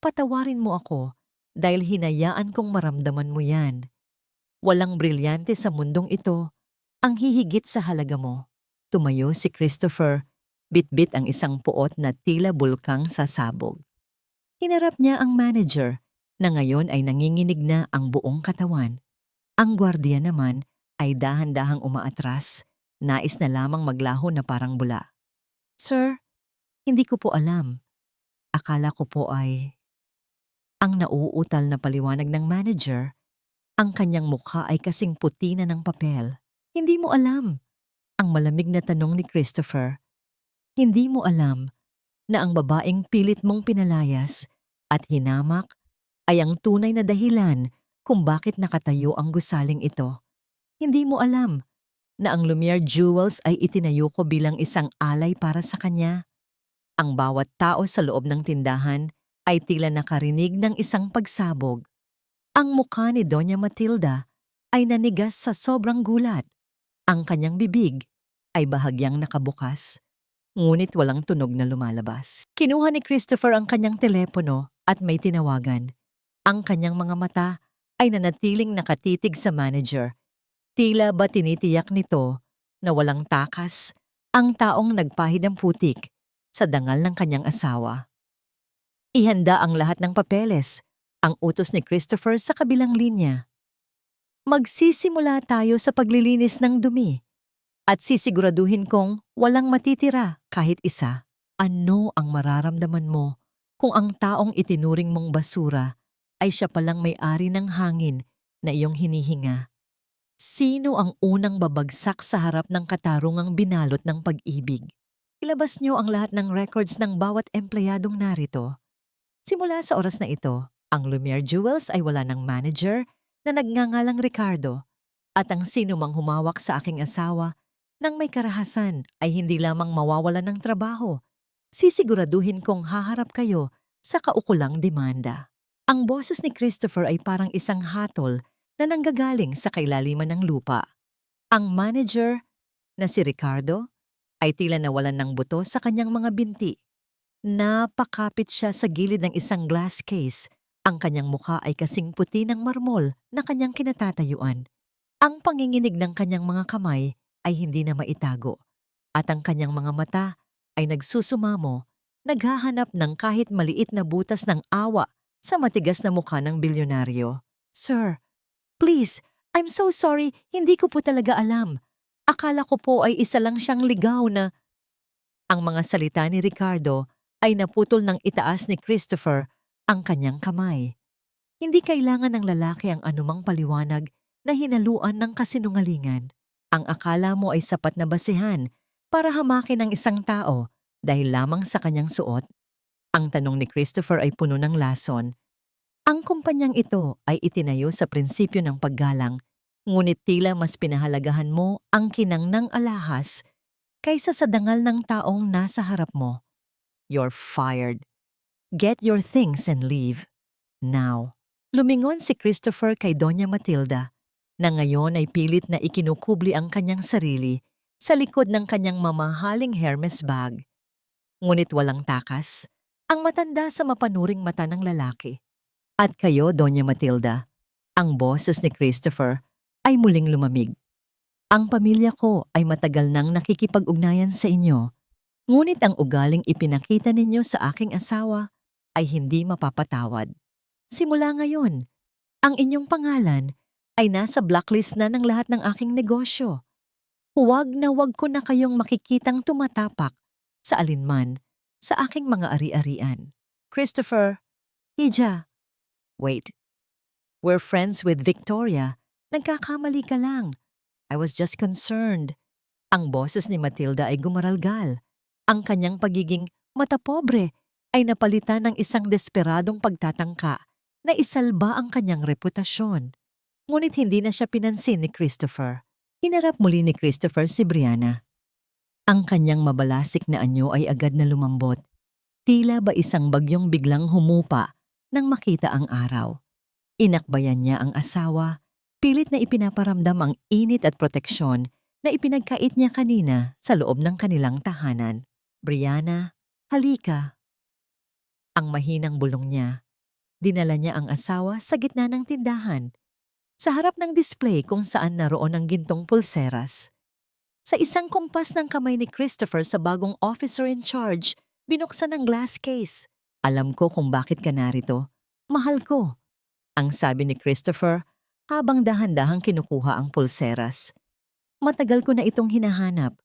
Patawarin mo ako dahil hinayaan kong maramdaman mo yan. Walang brilyante sa mundong ito ang hihigit sa halaga mo. Tumayo si Christopher, bitbit ang isang puot na tila bulkang sasabog. Hinarap niya ang manager na ngayon ay nanginginig na ang buong katawan. Ang gwardiya naman ay dahan-dahang umaatras, nais na lamang maglaho na parang bula. Sir, hindi ko po alam. Akala ko po ay... Ang nauutal na paliwanag ng manager, ang kanyang mukha ay kasing puti na ng papel. Hindi mo alam. Ang malamig na tanong ni Christopher. Hindi mo alam na ang babaeng pilit mong pinalayas at hinamak ay ang tunay na dahilan kung bakit nakatayo ang gusaling ito. Hindi mo alam na ang Lumiere Jewels ay itinayo ko bilang isang alay para sa kanya. Ang bawat tao sa loob ng tindahan ay tila nakarinig ng isang pagsabog. Ang mukha ni Doña Matilda ay nanigas sa sobrang gulat. Ang kanyang bibig ay bahagyang nakabukas, ngunit walang tunog na lumalabas. Kinuha ni Christopher ang kanyang telepono at may tinawagan. Ang kanyang mga mata ay nanatiling nakatitig sa manager. Tila ba tinitiyak nito na walang takas ang taong nagpahid ng putik sa dangal ng kanyang asawa. Ihanda ang lahat ng papeles, ang utos ni Christopher sa kabilang linya. Magsisimula tayo sa paglilinis ng dumi at sisiguraduhin kong walang matitira kahit isa. Ano ang mararamdaman mo kung ang taong itinuring mong basura ay siya palang may-ari ng hangin na iyong hinihinga? Sino ang unang babagsak sa harap ng katarungang binalot ng pag-ibig? Ilabas niyo ang lahat ng records ng bawat empleyadong narito. Simula sa oras na ito, ang Lumiere Jewels ay wala ng manager na nagngangalang Ricardo at ang sino mang humawak sa aking asawa nang may karahasan ay hindi lamang mawawalan ng trabaho. Sisiguraduhin kong haharap kayo sa kaukulang demanda. Ang boses ni Christopher ay parang isang hatol na nanggagaling sa kailaliman ng lupa. Ang manager na si Ricardo ay tila nawalan ng buto sa kanyang mga binti. Napakapit siya sa gilid ng isang glass case. Ang kanyang mukha ay kasing puti ng marmol na kanyang kinatatayuan. Ang panginginig ng kanyang mga kamay ay hindi na maitago. At ang kanyang mga mata ay nagsusumamo, naghahanap ng kahit maliit na butas ng awa sa matigas na mukha ng bilyonaryo. Sir, please, I'm so sorry, hindi ko po talaga alam. Akala ko po ay isa lang siyang ligaw na... Ang mga salita ni Ricardo ay naputol ng itaas ni Christopher ang kanyang kamay. Hindi kailangan ng lalaki ang anumang paliwanag na hinaluan ng kasinungalingan. Ang akala mo ay sapat na basehan para hamakin ang isang tao dahil lamang sa kanyang suot. Ang tanong ni Christopher ay puno ng lason. Ang kumpanyang ito ay itinayo sa prinsipyo ng paggalang, ngunit tila mas pinahalagahan mo ang kinang alahas kaysa sa dangal ng taong nasa harap mo. You're fired. Get your things and leave. Now. Lumingon si Christopher kay Doña Matilda, na ngayon ay pilit na ikinukubli ang kanyang sarili sa likod ng kanyang mamahaling Hermes bag. Ngunit walang takas, ang matanda sa mapanuring mata ng lalaki. At kayo, Doña Matilda, ang boses ni Christopher ay muling lumamig. Ang pamilya ko ay matagal nang nakikipag-ugnayan sa inyo. Ngunit ang ugaling ipinakita ninyo sa aking asawa ay hindi mapapatawad. Simula ngayon, ang inyong pangalan ay nasa blacklist na ng lahat ng aking negosyo. Huwag na huwag ko na kayong makikitang tumatapak sa alinman sa aking mga ari-arian. Christopher, Hija, wait. We're friends with Victoria. Nagkakamali ka lang. I was just concerned. Ang boses ni Matilda ay gumaralgal. Ang kanyang pagiging matapobre ay napalitan ng isang desperadong pagtatangka na isalba ang kanyang reputasyon. Ngunit hindi na siya pinansin ni Christopher. Hinarap muli ni Christopher si Brianna. Ang kanyang mabalasik na anyo ay agad na lumambot. Tila ba isang bagyong biglang humupa nang makita ang araw. Inakbayan niya ang asawa, pilit na ipinaparamdam ang init at proteksyon na ipinagkait niya kanina sa loob ng kanilang tahanan. "Brianna, halika." Ang mahinang bulong niya. Dinala niya ang asawa sa gitna ng tindahan, sa harap ng display kung saan naroon ang gintong pulseras. Sa isang kumpas ng kamay ni Christopher sa bagong officer in charge, binuksan ang glass case. "Alam ko kung bakit ka narito. Mahal ko," ang sabi ni Christopher habang dahan-dahang kinukuha ang pulseras. "Matagal ko na itong hinahanap.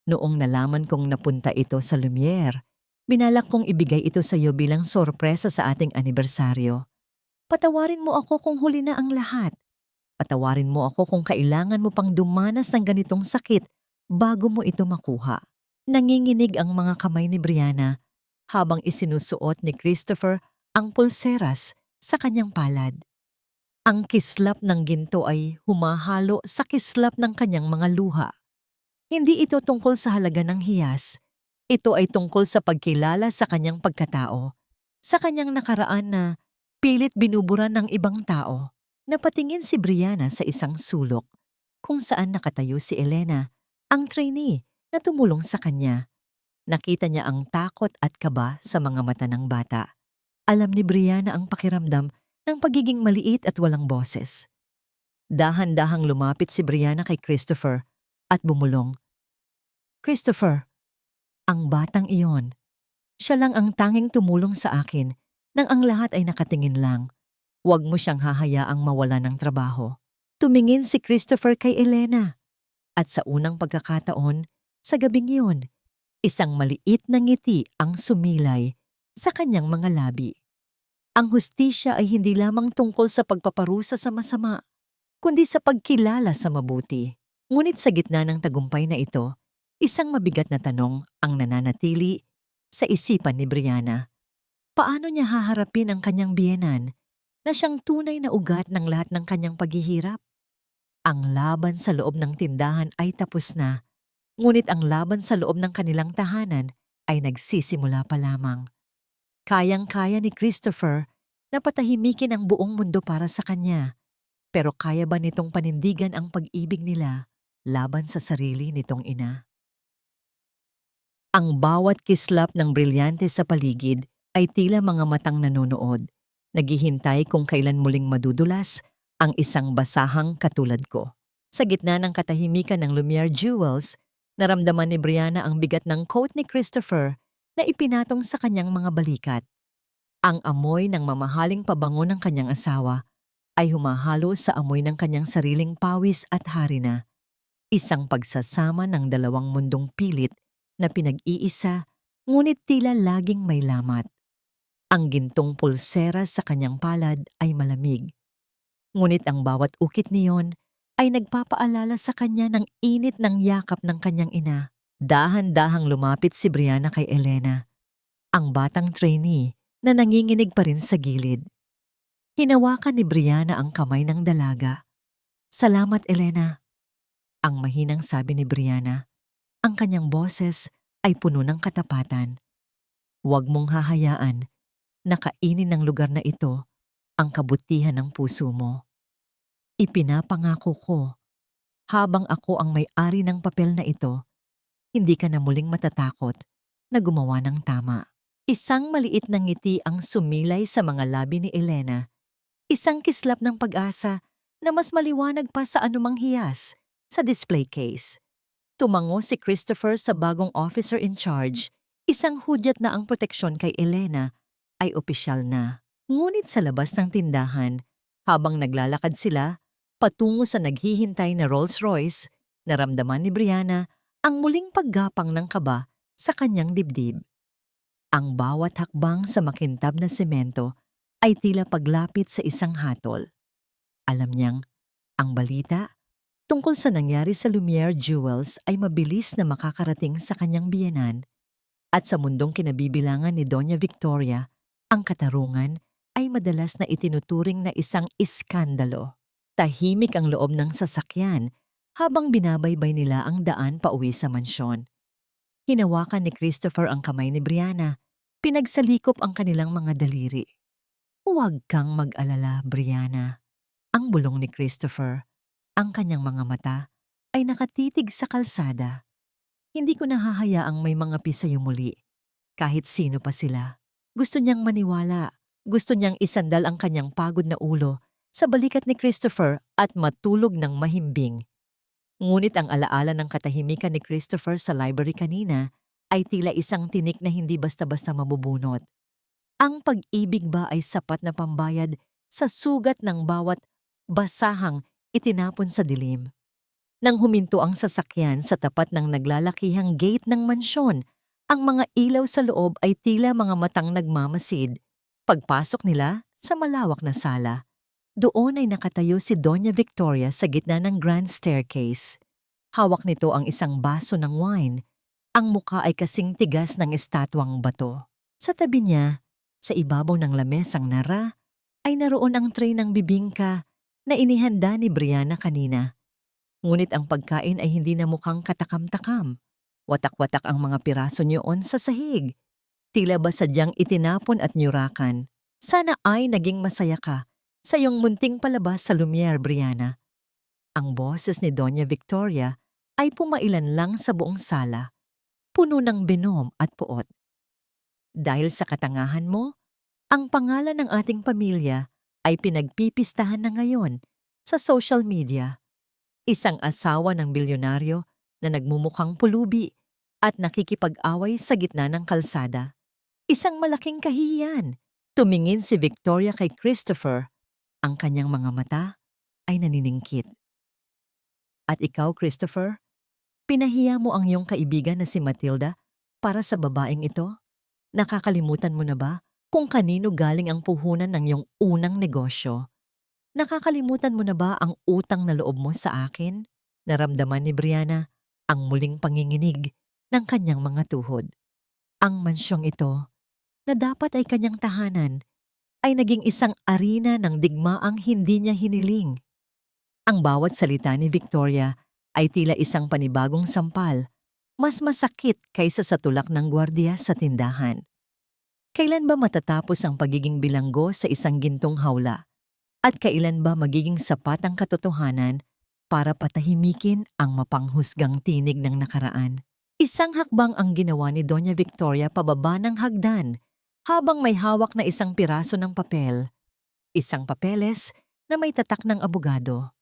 Noong nalaman kong napunta ito sa Lumiere, binalak kong ibigay ito sa iyo bilang sorpresa sa ating anibersaryo. Patawarin mo ako kung huli na ang lahat. Patawarin mo ako kung kailangan mo pang dumanas ng ganitong sakit bago mo ito makuha." Nanginginig ang mga kamay ni Brianna habang isinusuot ni Christopher ang pulseras sa kanyang palad. Ang kislap ng ginto ay humahalo sa kislap ng kanyang mga luha. Hindi ito tungkol sa halaga ng hiyas. Ito ay tungkol sa pagkilala sa kanyang pagkatao, sa kanyang nakaraan na pilit binubura ng ibang tao. Napatingin si Brianna sa isang sulok kung saan nakatayo si Elena, ang trainee na tumulong sa kanya. Nakita niya ang takot at kaba sa mga mata ng bata. Alam ni Brianna ang pakiramdam ng pagiging maliit at walang boses. Dahan-dahang lumapit si Brianna kay Christopher at bumulong. "Christopher," ang batang iyon. Siya lang ang tanging tumulong sa akin nang ang lahat ay nakatingin lang. "Huwag mo siyang hahayaang mawala ng trabaho." Tumingin si Christopher kay Elena. At sa unang pagkakataon, sa gabing iyon, isang maliit na ngiti ang sumilay sa kanyang mga labi. Ang hustisya ay hindi lamang tungkol sa pagpaparusa sa masama, kundi sa pagkilala sa mabuti. Ngunit sa gitna ng tagumpay na ito, isang mabigat na tanong ang nananatili sa isipan ni Brianna. Paano niya haharapin ang kanyang biyenan na siyang tunay na ugat ng lahat ng kanyang paghihirap? Ang laban sa loob ng tindahan ay tapos na, ngunit ang laban sa loob ng kanilang tahanan ay nagsisimula pa lamang. Kayang-kaya ni Christopher na patahimikin ang buong mundo para sa kanya, pero kaya ba nitong panindigan ang pag-ibig nila laban sa sarili nitong ina? Ang bawat kislap ng brilyante sa paligid ay tila mga matang nanonood, naghihintay kung kailan muling madudulas ang isang basahang katulad ko. Sa gitna ng katahimikan ng Lumiere Jewels, naramdaman ni Brianna ang bigat ng coat ni Christopher na ipinatong sa kanyang mga balikat. Ang amoy ng mamahaling pabango ng kanyang asawa ay humahalo sa amoy ng kanyang sariling pawis at harina. Isang pagsasama ng dalawang mundong pilit na pinag-iisa, ngunit tila laging may lamat. Ang gintong pulsera sa kanyang palad ay malamig, ngunit ang bawat ukit niyon ay nagpapaalala sa kanya ng init ng yakap ng kanyang ina. Dahan-dahang lumapit si Brianna kay Elena, ang batang trainee na nanginginig pa rin sa gilid. Hinawakan ni Brianna ang kamay ng dalaga. "Salamat, Elena," ang mahinang sabi ni Brianna. Ang kanyang boses ay puno ng katapatan. "Huwag mong hahayaan na kainin ng lugar na ito ang kabutihan ng puso mo. Ipinapangako ko, habang ako ang may-ari ng papel na ito, hindi ka na muling matatakot na gumawa ng tama." Isang maliit na ngiti ang sumilay sa mga labi ni Elena. Isang kislap ng pag-asa na mas maliwanag pa sa anumang hiyas sa display case. Tumango si Christopher sa bagong officer in charge, isang hudyat na ang proteksyon kay Elena ay opisyal na. Ngunit sa labas ng tindahan, habang naglalakad sila patungo sa naghihintay na Rolls-Royce, naramdaman ni Brianna ang muling paggapang ng kaba sa kanyang dibdib. Ang bawat hakbang sa makintab na semento ay tila paglapit sa isang hatol. Alam niyang ang balita tungkol sa nangyari sa Lumiere Jewels ay mabilis na makakarating sa kanyang biyenan, at sa mundong kinabibilangan ni Doña Victoria, ang katarungan ay madalas na itinuturing na isang iskandalo. Tahimik ang loob ng sasakyan habang binabaybay nila ang daan pauwi sa mansyon. Hinawakan ni Christopher ang kamay ni Brianna, pinagsalikop ang kanilang mga daliri. "Huwag kang mag-alala, Brianna," ang bulong ni Christopher. Ang kanyang mga mata ay nakatitig sa kalsada. Hindi ko nahahayaang may mga sa'yo muli, kahit sino pa sila. Gusto niyang maniwala. Gusto niyang isandal ang kanyang pagod na ulo sa balikat ni Christopher at matulog ng mahimbing. Ngunit ang alaala ng katahimikan ni Christopher sa library kanina ay tila isang tinik na hindi basta-basta mabubunot. Ang pag-ibig ba ay sapat na pambayad sa sugat ng bawat basahang itinapon sa dilim? Nang huminto ang sasakyan sa tapat ng naglalakihang gate ng mansyon, ang mga ilaw sa loob ay tila mga matang nagmamasid. Pagpasok nila sa malawak na sala, doon ay nakatayo si Doña Victoria sa gitna ng grand staircase. Hawak nito ang isang baso ng wine. Ang muka ay kasing tigas ng estatwang bato. Sa tabi niya, sa ibabaw ng lamesang nara, ay naroon ang tray ng bibingka na inihanda ni Brianna kanina. Ngunit ang pagkain ay hindi na mukhang katakam-takam. Watak-watak ang mga piraso niyoon sa sahig. Tila ba sadyang itinapon at nyurakan. Sana ay naging masaya ka sa iyong munting palabas sa Lumiere, Brianna. Ang boses ni Doña Victoria ay pumailan lang sa buong sala, puno ng binom at puot. Dahil sa katangahan mo, ang pangalan ng ating pamilya ay pinagpipistahan na ngayon sa social media. Isang asawa ng bilyonaryo na nagmumukhang pulubi at nakikipag-away sa gitna ng kalsada. Isang malaking kahihiyan. Tumingin si Victoria kay Christopher. Ang kanyang mga mata ay naniningkit. At ikaw, Christopher, pinahiya mo ang iyong kaibigan na si Matilda para sa babaeng ito? Nakakalimutan mo na ba kung kanino galing ang puhunan ng iyong unang negosyo? Nakakalimutan mo na ba ang utang na loob mo sa akin? Naramdaman ni Brianna ang muling panginginig ng kanyang mga tuhod. Ang mansyong ito, na dapat ay kanyang tahanan, ay naging isang arena ng digmaang hindi niya hiniling. Ang bawat salita ni Victoria ay tila isang panibagong sampal, mas masakit kaysa sa tulak ng gwardiya sa tindahan. Kailan ba matatapos ang pagiging bilanggo sa isang gintong hawla? At kailan ba magiging sapat ang katotohanan para patahimikin ang mapanghusgang tinig ng nakaraan? Isang hakbang ang ginawa ni Doña Victoria pababa ng hagdan habang may hawak na isang piraso ng papel. Isang papeles na may tatak ng abogado.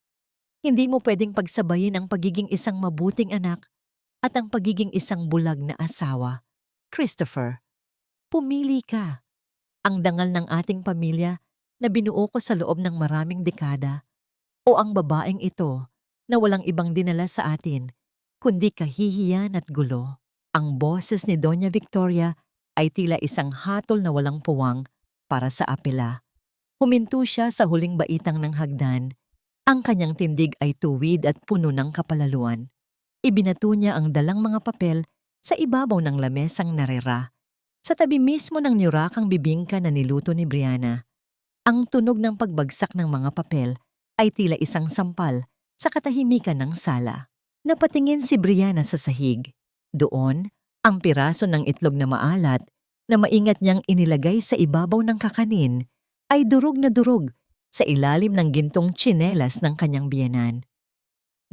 Hindi mo pwedeng pagsabayin ang pagiging isang mabuting anak at ang pagiging isang bulag na asawa. Christopher, pumili ka. Ang dangal ng ating pamilya na binuo ko sa loob ng maraming dekada, o ang babaeng ito na walang ibang dinala sa atin, kundi kahihiyan at gulo. Ang boses ni Doña Victoria ay tila isang hatol na walang puwang para sa apela. Huminto siya sa huling baitang ng hagdan. Ang kanyang tindig ay tuwid at puno ng kapalaluan. Ibinato niya ang dalang mga papel sa ibabaw ng lamesang narera, sa tabi mismo ng nyurakang bibingka na niluto ni Brianna. Ang tunog ng pagbagsak ng mga papel ay tila isang sampal sa katahimikan ng sala. Napatingin si Brianna sa sahig. Doon, ang piraso ng itlog na maalat na maingat niyang inilagay sa ibabaw ng kakanin ay durog na durog sa ilalim ng gintong tsinelas ng kanyang biyenan.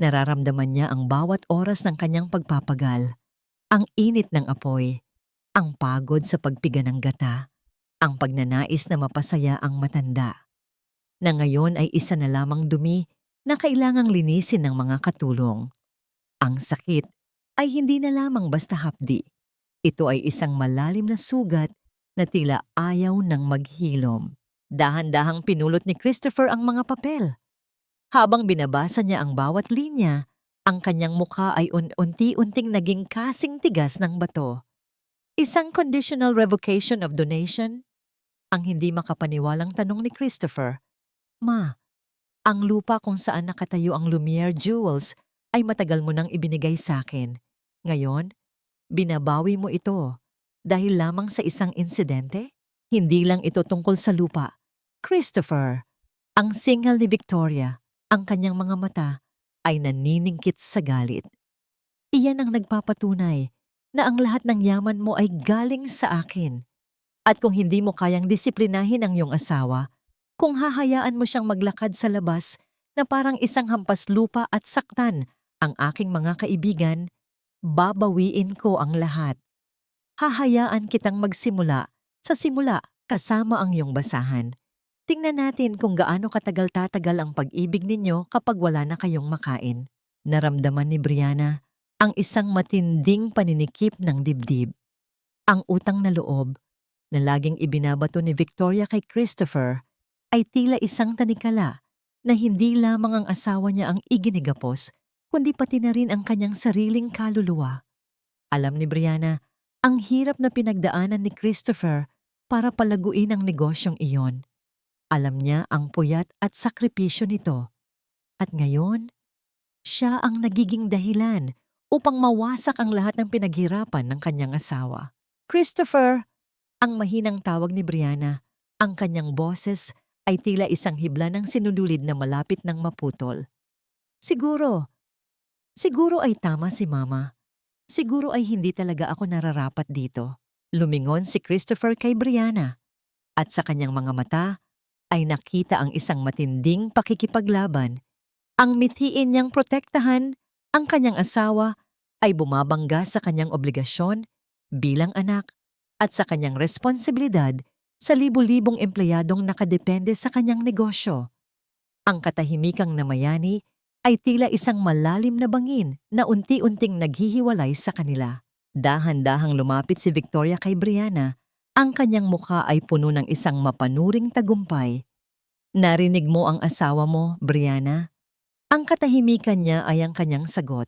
Nararamdaman niya ang bawat oras ng kanyang pagpapagal, ang init ng apoy, ang pagod sa pagpiga ng gata, ang pagnanais na mapasaya ang matanda, na ngayon ay isa na lamang dumi na kailangang linisin ng mga katulong. Ang sakit ay hindi na lamang basta hapdi. Ito ay isang malalim na sugat na tila ayaw ng maghilom. Dahan-dahang pinulot ni Christopher ang mga papel. Habang binabasa niya ang bawat linya, ang kanyang mukha ay unti-unting naging kasing tigas ng bato. Isang conditional revocation of donation? Ang hindi makapaniwalang tanong ni Christopher. Ma, ang lupa kung saan nakatayo ang Lumiere Jewels ay matagal mo nang ibinigay sa akin. Ngayon, binabawi mo ito dahil lamang sa isang insidente? Hindi lang ito tungkol sa lupa. Christopher, ang singal ni Victoria, ang kanyang mga mata ay naniningkit sa galit. Iyan ang nagpapatunay na ang lahat ng yaman mo ay galing sa akin. At kung hindi mo kayang disiplinahin ang iyong asawa, kung hahayaan mo siyang maglakad sa labas na parang isang hampas lupa at saktan ang aking mga kaibigan, babawiin ko ang lahat. Hahayaan kitang magsimula sa simula kasama ang iyong basahan. Tingnan natin kung gaano katagal-tatagal ang pag-ibig ninyo kapag wala na kayong makain. Naramdaman ni Brianna ang isang matinding paninikip ng dibdib. Ang utang na loob na laging ibinabato ni Victoria kay Christopher ay tila isang tanikala na hindi lamang ang asawa niya ang iginigapos, kundi pati na rin ang kanyang sariling kaluluwa. Alam ni Brianna, ang hirap na pinagdaanan ni Christopher para palaguin ang negosyong iyon. Alam niya ang puyat at sakripisyo nito. At ngayon, siya ang nagiging dahilan upang mawasak ang lahat ng pinaghirapan ng kanyang asawa. Christopher, ang mahinang tawag ni Brianna, ang kanyang boses ay tila isang hibla ng sinulid na malapit ng maputol. Siguro ay tama si Mama. Siguro ay hindi talaga ako nararapat dito. Lumingon si Christopher kay Brianna at sa kanyang mga mata ay nakita ang isang matinding pakikipaglaban. Ang mithiin niyang protektahan ang kanyang asawa ay bumabangga sa kanyang obligasyon bilang anak at sa kanyang responsibilidad sa libu-libong empleyadong nakadepende sa kanyang negosyo. Ang katahimikang namayani ay tila isang malalim na bangin na unti-unting naghihiwalay sa kanila. Dahan-dahang lumapit si Victoria kay Brianna. Ang kanyang mukha ay puno ng isang mapanuring tagumpay. Narinig mo ang asawa mo, Brianna? Ang katahimikan niya ay ang kanyang sagot.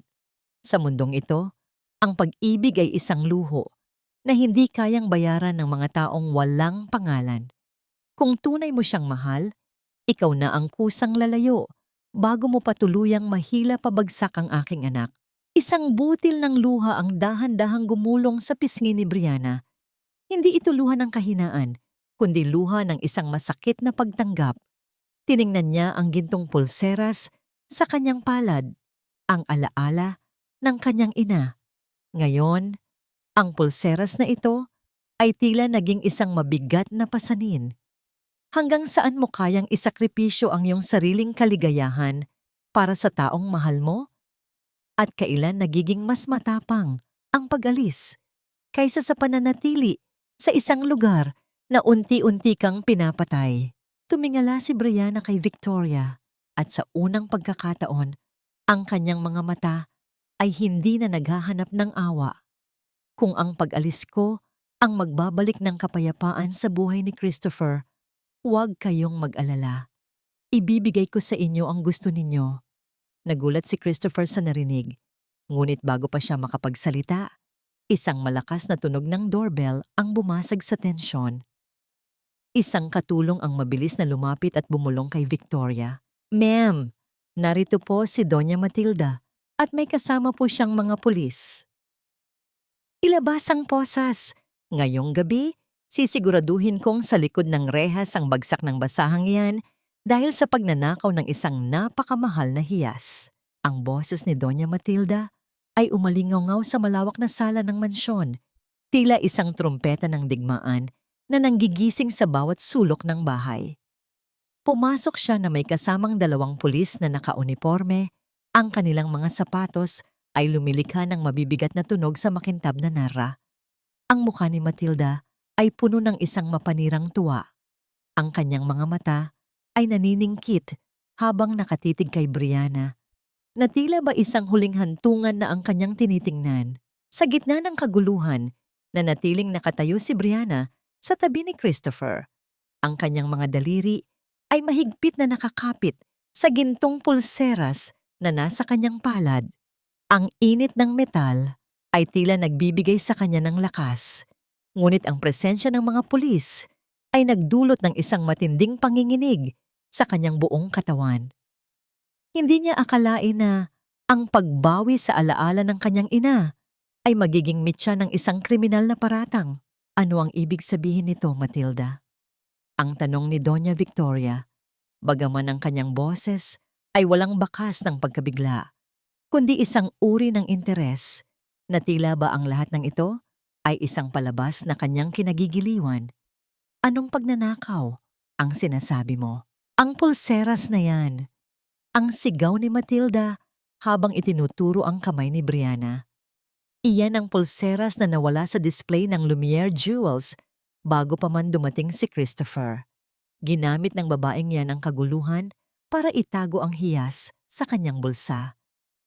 Sa mundong ito, ang pag-ibig ay isang luho na hindi kayang bayaran ng mga taong walang pangalan. Kung tunay mo siyang mahal, ikaw na ang kusang lalayo bago mo patuluyang mahila pabagsak ang aking anak. Isang butil ng luha ang dahan-dahang gumulong sa pisngi ni Brianna. Hindi ito luha ng kahinaan, kundi luha ng isang masakit na pagtanggap. Tiningnan niya ang gintong pulseras sa kanyang palad, ang alaala ng kanyang ina. Ngayon, ang pulseras na ito ay tila naging isang mabigat na pasanin. Hanggang saan mo kayang isakripisyo ang iyong sariling kaligayahan para sa taong mahal mo? At kailan nagiging mas matapang ang pag-alis kaysa sa pananatili sa isang lugar na unti-unti kang pinapatay? Tumingala si Brianna kay Victoria at sa unang pagkakataon, ang kanyang mga mata ay hindi na naghahanap ng awa. Kung ang pag-alis ko ang magbabalik ng kapayapaan sa buhay ni Christopher, huwag kayong mag-alala. Ibibigay ko sa inyo ang gusto ninyo. Nagulat si Christopher sa narinig. Ngunit bago pa siya makapagsalita, isang malakas na tunog ng doorbell ang bumasag sa tensyon. Isang katulong ang mabilis na lumapit at bumulong kay Victoria. Ma'am, narito po si Doña Matilda at may kasama po siyang mga pulis. Ilabas ang posas. Ngayong gabi, sisiguraduhin kong sa likod ng rehas ang bagsak ng basahang iyan dahil sa pagnanakaw ng isang napakamahal na hiyas. Ang boses ni Doña Matilda ay umalingaw sa malawak na sala ng mansyon, tila isang trumpeta ng digmaan na nanggigising sa bawat sulok ng bahay. Pumasok siya na may kasamang 2 pulis na nakauniporme. Ang kanilang mga sapatos ay lumilikha ng mabibigat na tunog sa makintab na nara. Ang mukha ni Matilda ay puno ng isang mapanirang tuwa. Ang kanyang mga mata ay naniningkit habang nakatitig kay Brianna, na tila ba isang huling hantungan na ang kanyang tinitingnan. Sa gitna ng kaguluhan, nanatiling nakatayo si Brianna sa tabi ni Christopher. Ang kanyang mga daliri ay mahigpit na nakakapit sa gintong pulseras na nasa kanyang palad. Ang init ng metal ay tila nagbibigay sa kanya ng lakas. Ngunit ang presensya ng mga pulis ay nagdulot ng isang matinding panginginig sa kanyang buong katawan. Hindi niya akalain na ang pagbawi sa alaala ng kanyang ina ay magiging mitya ng isang kriminal na paratang. Ano ang ibig sabihin nito, Matilda? Ang tanong ni Doña Victoria, bagaman ang kanyang boses ay walang bakas ng pagkabigla, kundi isang uri ng interes, na tila ba ang lahat ng ito ay isang palabas na kanyang kinagigiliwan. Anong pagnanakaw ang sinasabi mo? Ang pulseras na yan. Ang sigaw ni Matilda habang itinuturo ang kamay ni Brianna. Iyan ang pulseras na nawala sa display ng Lumiere Jewels bago pa man dumating si Christopher. Ginamit ng babaeng yan ang kaguluhan para itago ang hiyas sa kanyang bulsa.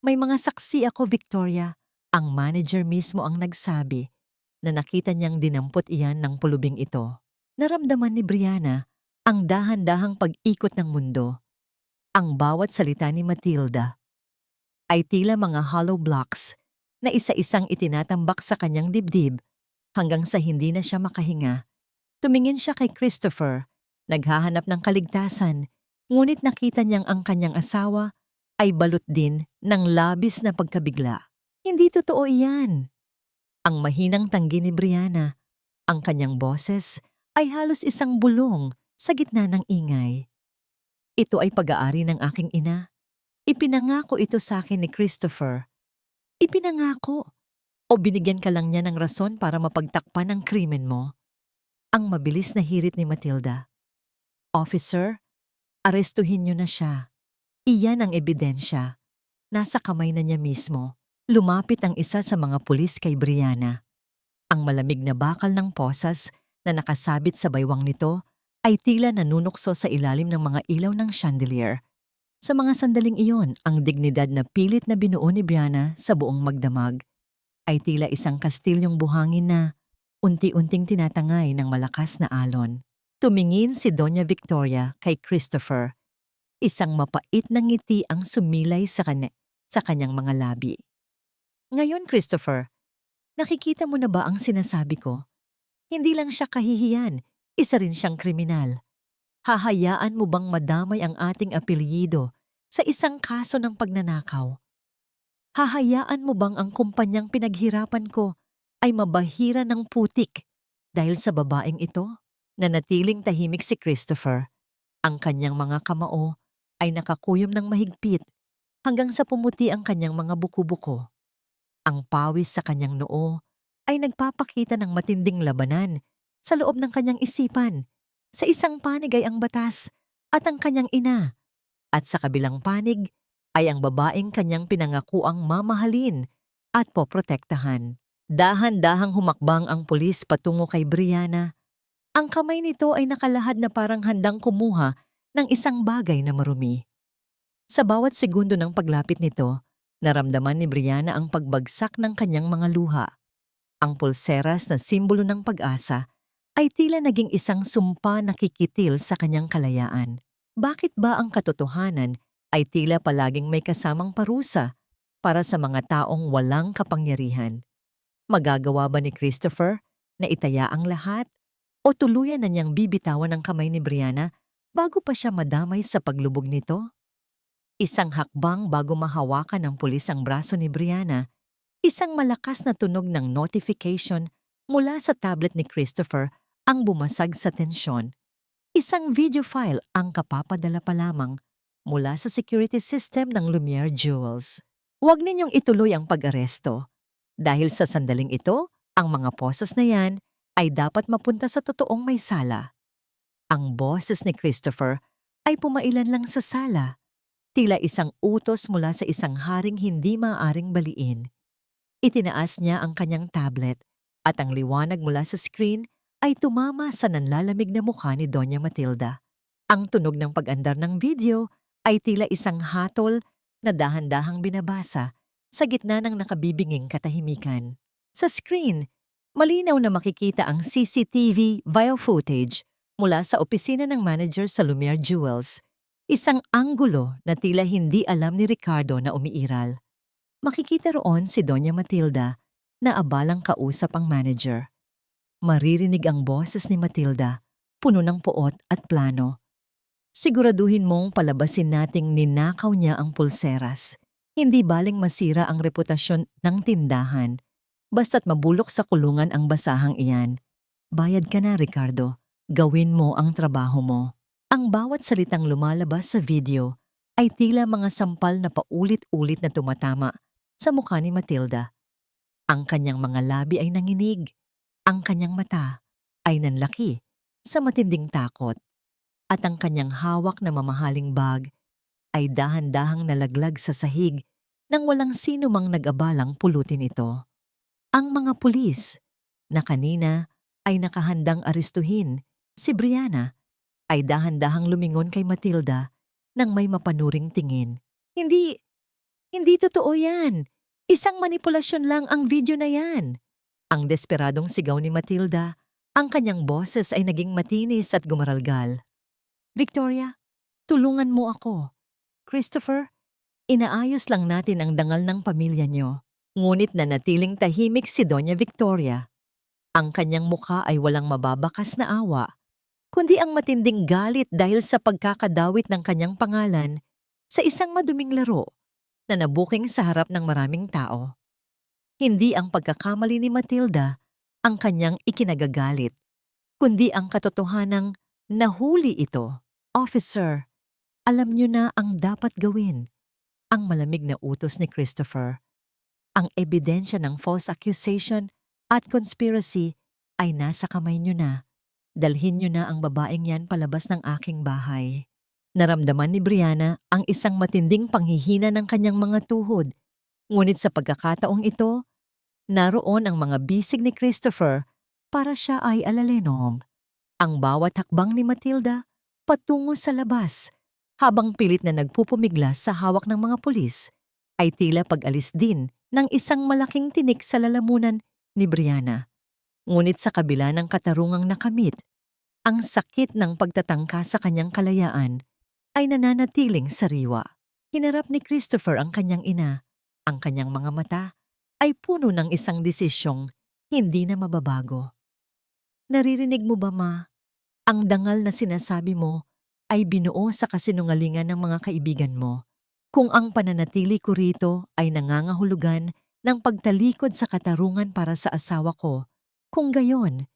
May mga saksi ako, Victoria. Ang manager mismo ang nagsabi na nakita niyang dinampot iyan ng pulubing ito. Naramdaman ni Brianna ang dahan-dahang pag-ikot ng mundo. Ang bawat salita ni Matilda ay tila mga hollow blocks na isa-isang itinatambak sa kanyang dibdib hanggang sa hindi na siya makahinga. Tumingin siya kay Christopher, naghahanap ng kaligtasan, ngunit nakita niyang ang kanyang asawa ay balot din ng labis na pagkabigla. Hindi totoo iyan. Ang mahinang tanggi ni Brianna, ang kanyang boses ay halos isang bulong sa gitna ng ingay. Ito ay pag-aari ng aking ina. Ipinangako ito sa akin ni Christopher. Ipinangako. O binigyan ka lang niya ng rason para mapagtakpan ang krimen mo? Ang mabilis na hirit ni Matilda. Officer, arestuhin niyo na siya. Iyan ang ebidensya. Nasa kamay na niya mismo. Lumapit ang isa sa mga pulis kay Brianna. Ang malamig na bakal ng posas na nakasabit sa baywang nito ay tila nanunukso sa ilalim ng mga ilaw ng chandelier. Sa mga sandaling iyon, ang dignidad na pilit na binuo ni Brianna sa buong magdamag ay tila isang kastilyong buhangin na unti-unting tinatangay ng malakas na alon. Tumingin si Doña Victoria kay Christopher. Isang mapait na ngiti ang sumilay sa kanyang mga labi. Ngayon, Christopher, nakikita mo na ba ang sinasabi ko? Hindi lang siya kahihiyan, isa rin siyang kriminal. Hahayaan mo bang madamay ang ating apelyido sa isang kaso ng pagnanakaw? Hahayaan mo bang ang kumpanyang pinaghirapan ko ay mabahira ng putik dahil sa babaeng ito? Nanatiling tahimik si Christopher. Ang kanyang mga kamao ay nakakuyom ng mahigpit hanggang sa pumuti ang kanyang mga buko-buko. Ang pawis sa kanyang noo ay nagpapakita ng matinding labanan sa loob ng kanyang isipan. Sa isang panig ay ang batas at ang kanyang ina, at sa kabilang panig ay ang babaeng kanyang pinangakuang mamahalin at poprotektahan. Dahan-dahang humakbang ang pulis patungo kay Brianna. Ang kamay nito ay nakalahad na parang handang kumuha ng isang bagay na marumi. Sa bawat segundo ng paglapit nito, naramdaman ni Brianna ang pagbagsak ng kanyang mga luha. Ang pulseras na simbolo ng pag-asa ay tila naging isang sumpa na kikitil sa kanyang kalayaan. Bakit ba ang katotohanan ay tila palaging may kasamang parusa para sa mga taong walang kapangyarihan? Magagawa ba ni Christopher na itaya ang lahat o tuluyan na niyang bibitawan ang kamay ni Brianna bago pa siya madamay sa paglubog nito? Isang hakbang bago mahawakan ng pulis ang braso ni Brianna, isang malakas na tunog ng notification mula sa tablet ni Christopher ang bumasag sa tensyon. Isang video file ang kapapadala pa lamang mula sa security system ng Lumiere Jewels. Huwag ninyong ituloy ang pag-aresto. Dahil sa sandaling ito, ang mga posas na yan ay dapat mapunta sa totoong may sala. Ang boses ni Christopher ay pumailan lang sa sala. Tila isang utos mula sa isang haring hindi maaaring baliin. Itinaas niya ang kanyang tablet at ang liwanag mula sa screen ay tumama sa nanlalamig na mukha ni Doña Matilda. Ang tunog ng pag-andar ng video ay tila isang hatol na dahan-dahang binabasa sa gitna ng nakabibinging katahimikan. Sa screen, malinaw na makikita ang CCTV video footage mula sa opisina ng manager sa Lumiere Jewels. Isang anggulo na tila hindi alam ni Ricardo na umiiral. Makikita roon si Doña Matilda na abalang kausap ang manager. Maririnig ang boses ni Matilda, puno ng poot at plano. Siguraduhin mong palabasin nating ninakaw niya ang pulseras. Hindi baling masira ang reputasyon ng tindahan. Basta't mabulok sa kulungan ang basahang iyan. Bayad ka na, Ricardo. Gawin mo ang trabaho mo. Ang bawat salitang lumalabas sa video ay tila mga sampal na paulit-ulit na tumatama sa mukha ni Matilda. Ang kanyang mga labi ay nanginig. Ang kanyang mata ay nanlaki sa matinding takot. At ang kanyang hawak na mamahaling bag ay dahan-dahang nalaglag sa sahig nang walang sino mang nag-abalang pulutin ito. Ang mga pulis na kanina ay nakahandang arestuhin si Brianna ay dahan-dahang lumingon kay Matilda nang may mapanuring tingin. Hindi, hindi totoo yan. Isang manipulasyon lang ang video na yan. Ang desperadong sigaw ni Matilda, ang kanyang boses ay naging matinis at gumaralgal. Victoria, tulungan mo ako. Christopher, inaayos lang natin ang dangal ng pamilya niyo. Ngunit nanatiling tahimik si Doña Victoria. Ang kanyang mukha ay walang mababakas na awa, kundi ang matinding galit dahil sa pagkakadawit ng kanyang pangalan sa isang maduming laro na nabuking sa harap ng maraming tao. Hindi ang pagkakamali ni Matilda ang kanyang ikinagagalit, kundi ang katotohanang nahuli ito. Officer, alam niyo na ang dapat gawin. Ang malamig na utos ni Christopher. Ang ebidensya ng false accusation at conspiracy ay nasa kamay niyo na. Dalhin niyo na ang babaeng yan palabas ng aking bahay. Naramdaman ni Brianna ang isang matinding panghihina ng kanyang mga tuhod. Ngunit sa pagkakataong ito, naroon ang mga bisig ni Christopher para siya ay alalenom. Ang bawat hakbang ni Matilda patungo sa labas, habang pilit na nagpupumiglas sa hawak ng mga pulis, ay tila pag-alis din ng isang malaking tinik sa lalamunan ni Brianna. Ngunit sa kabila ng katarungang nakamit, ang sakit ng pagtatangka sa kanyang kalayaan ay nananatiling sariwa. Hinarap ni Christopher ang kanyang ina. Ang kanyang mga mata ay puno ng isang desisyong hindi na mababago. Naririnig mo ba, Ma? Ang dangal na sinasabi mo ay binuo sa kasinungalingan ng mga kaibigan mo. Kung ang pananatili ko rito ay nangangahulugan ng pagtalikod sa katarungan para sa asawa ko, kung gayon,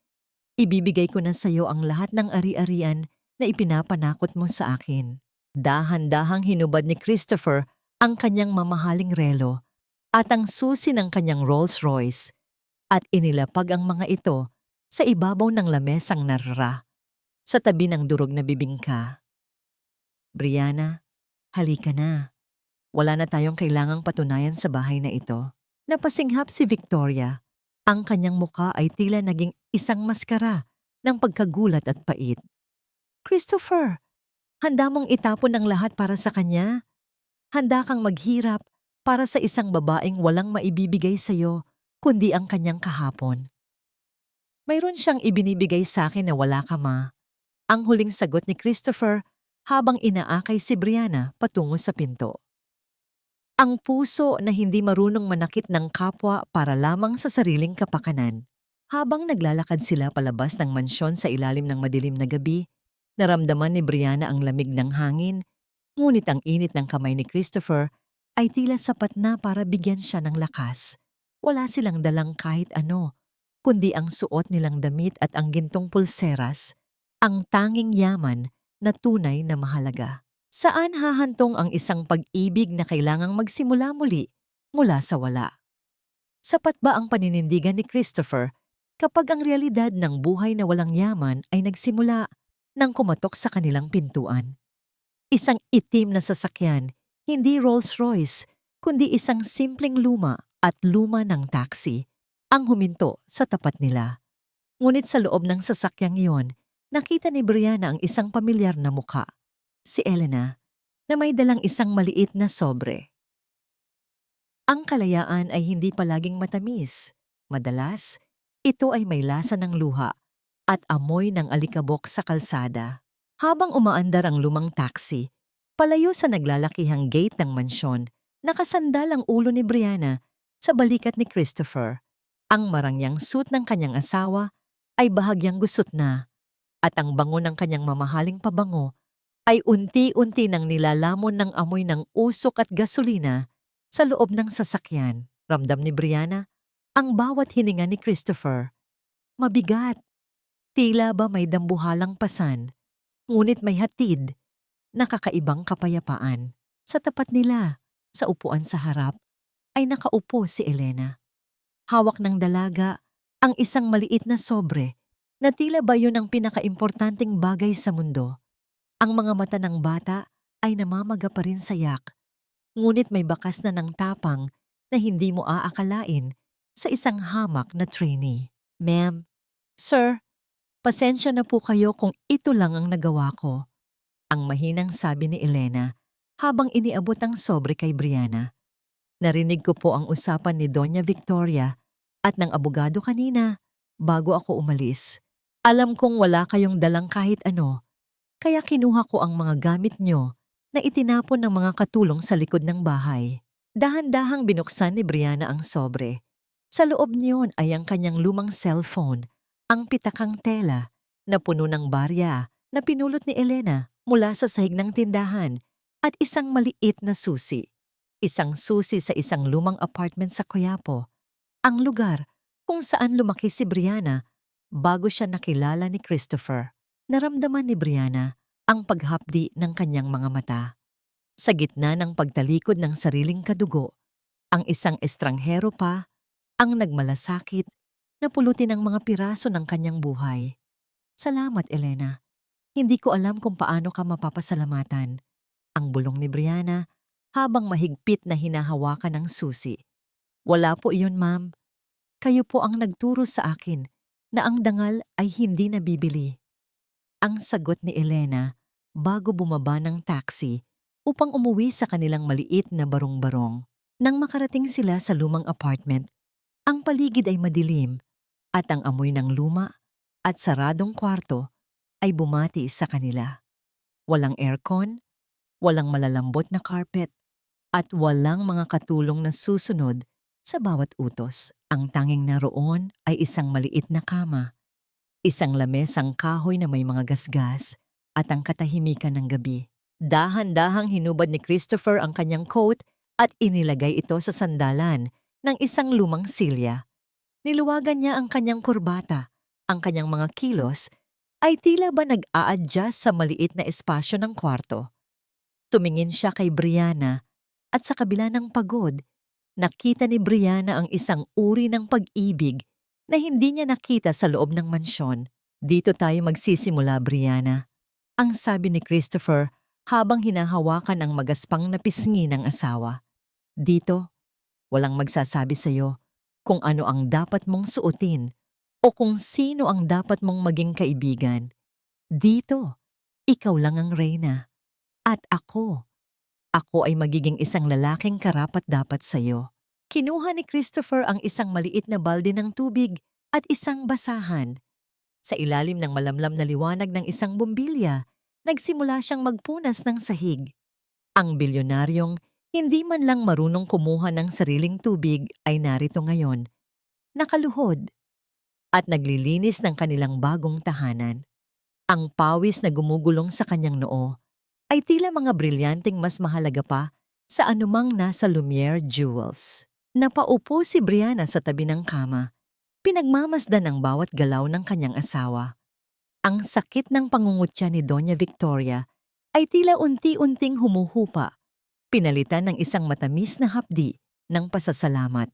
ibibigay ko na sa iyo ang lahat ng ari-arian na ipinapanakot mo sa akin. Dahan-dahang hinubad ni Christopher ang kanyang mamahaling relo at ang susi ng kanyang Rolls Royce at inilapag ang mga ito sa ibabaw ng lamesang narra sa tabi ng durog na bibingka. Brianna, halika na. Wala na tayong kailangang patunayan sa bahay na ito. Napasinghap si Victoria. Ang kanyang muka ay tila naging isang maskara ng pagkagulat at pait. Christopher, handa mong itapon ang lahat para sa kanya? Handa kang maghirap para sa isang babaeng walang maibibigay sa iyo kundi ang kanyang kahapon. Mayroon siyang ibinibigay sa akin na wala ka, Ma. Ang huling sagot ni Christopher habang inaakay si Brianna patungo sa pinto. Ang puso na hindi marunong manakit ng kapwa para lamang sa sariling kapakanan. Habang naglalakad sila palabas ng mansyon sa ilalim ng madilim na gabi, naramdaman ni Brianna ang lamig ng hangin, ngunit ang init ng kamay ni Christopher ay tila sapat na para bigyan siya ng lakas. Wala silang dalang kahit ano, kundi ang suot nilang damit at ang gintong pulseras, ang tanging yaman na tunay na mahalaga. Saan hahantong ang isang pag-ibig na kailangang magsimula muli mula sa wala? Sapat ba ang paninindigan ni Christopher kapag ang realidad ng buhay na walang yaman ay nagsimula nang kumatok sa kanilang pintuan? Isang itim na sasakyan, hindi Rolls Royce, kundi isang simpleng luma at luma ng taxi ang huminto sa tapat nila. Ngunit sa loob ng sasakyang iyon, nakita ni Brianna ang isang pamilyar na mukha. Si Elena, na may dalang isang maliit na sobre. Ang kalayaan ay hindi palaging matamis. Madalas, ito ay may lasa ng luha at amoy ng alikabok sa kalsada. Habang umaandar ang lumang taxi, palayo sa naglalakihang gate ng mansyon, nakasandal ang ulo ni Brianna sa balikat ni Christopher. Ang marangyang suit ng kanyang asawa ay bahagyang gusot na at ang bango ng kanyang mamahaling pabango ay unti-unti nang nilalamon ng amoy ng usok at gasolina sa loob ng sasakyan. Ramdam ni Brianna ang bawat hininga ni Christopher. Mabigat. Tila ba may dambuhalang pasan, ngunit may hatid, nakakaibang kapayapaan. Sa tapat nila, sa upuan sa harap, ay nakaupo si Elena. Hawak ng dalaga ang isang maliit na sobre na tila ba yun ang pinakaimportanteng bagay sa mundo. Ang mga mata ng bata ay namamaga pa rin sa yak, ngunit may bakas na ng tapang na hindi mo aakalain sa isang hamak na trainee. Ma'am, sir, pasensya na po kayo kung ito lang ang nagawa ko. Ang mahinang sabi ni Elena habang iniabot ang sobre kay Brianna. Narinig ko po ang usapan ni Doña Victoria at ng abogado kanina bago ako umalis. Alam kong wala kayong dalang kahit ano, kaya kinuha ko ang mga gamit nyo na itinapon ng mga katulong sa likod ng bahay. Dahan-dahang binuksan ni Brianna ang sobre. Sa loob niyon ay ang kanyang lumang cellphone, ang pitakang tela na puno ng barya na pinulot ni Elena mula sa sahig ng tindahan at isang maliit na susi. Isang susi sa isang lumang apartment sa Coyapo, ang lugar kung saan lumaki si Brianna bago siya nakilala ni Christopher. Naramdaman ni Brianna ang paghapdi ng kanyang mga mata. Sa gitna ng pagtalikod ng sariling kadugo, ang isang estranghero pa ang nagmalasakit na pulutin ang mga piraso ng kanyang buhay. Salamat, Elena. Hindi ko alam kung paano ka mapapasalamatan. Ang bulong ni Brianna habang mahigpit na hinahawakan ng susi. Wala po iyon, ma'am. Kayo po ang nagturo sa akin na ang dangal ay hindi nabibili. Ang sagot ni Elena bago bumaba ng taxi upang umuwi sa kanilang maliit na barong-barong. Nang makarating sila sa lumang apartment, ang paligid ay madilim at ang amoy ng luma at saradong kwarto ay bumati sa kanila. Walang aircon, walang malalambot na carpet, at walang mga katulong na susunod sa bawat utos. Ang tanging naroon ay isang maliit na kama, isang lamesang kahoy na may mga gasgas at ang katahimikan ng gabi. Dahan-dahang hinubad ni Christopher ang kanyang coat at inilagay ito sa sandalan ng isang lumang silya. Niluwagan niya ang kanyang kurbata. Ang kanyang mga kilos ay tila ba nag-a-adjust sa maliit na espasyo ng kwarto. Tumingin siya kay Brianna at sa kabila ng pagod, nakita ni Brianna ang isang uri ng pag-ibig na hindi niya nakita sa loob ng mansyon. Dito tayo magsisimula, Brianna, ang sabi ni Christopher habang hinahawakan ang magaspang na pisngi ng asawa. Dito, walang magsasabi sa'yo kung ano ang dapat mong suotin o kung sino ang dapat mong maging kaibigan. Dito, ikaw lang ang reyna. At ako ay magiging isang lalaking karapat-dapat sa'yo. Kinuha ni Christopher ang isang maliit na balde ng tubig at isang basahan. Sa ilalim ng malamlam na liwanag ng isang bombilya, nagsimula siyang magpunas ng sahig. Ang bilyonaryong hindi man lang marunong kumuha ng sariling tubig ay narito ngayon, nakaluhod, at naglilinis ng kanilang bagong tahanan. Ang pawis na gumugulong sa kanyang noo ay tila mga brilyanteng mas mahalaga pa sa anumang nasa Lumiere jewels. Napaupo si Brianna sa tabi ng kama, pinagmamasdan ang bawat galaw ng kanyang asawa. Ang sakit ng pangungutya ni Doña Victoria ay tila unti-unting humuhupa, pinalitan ng isang matamis na hapdi ng pasasalamat.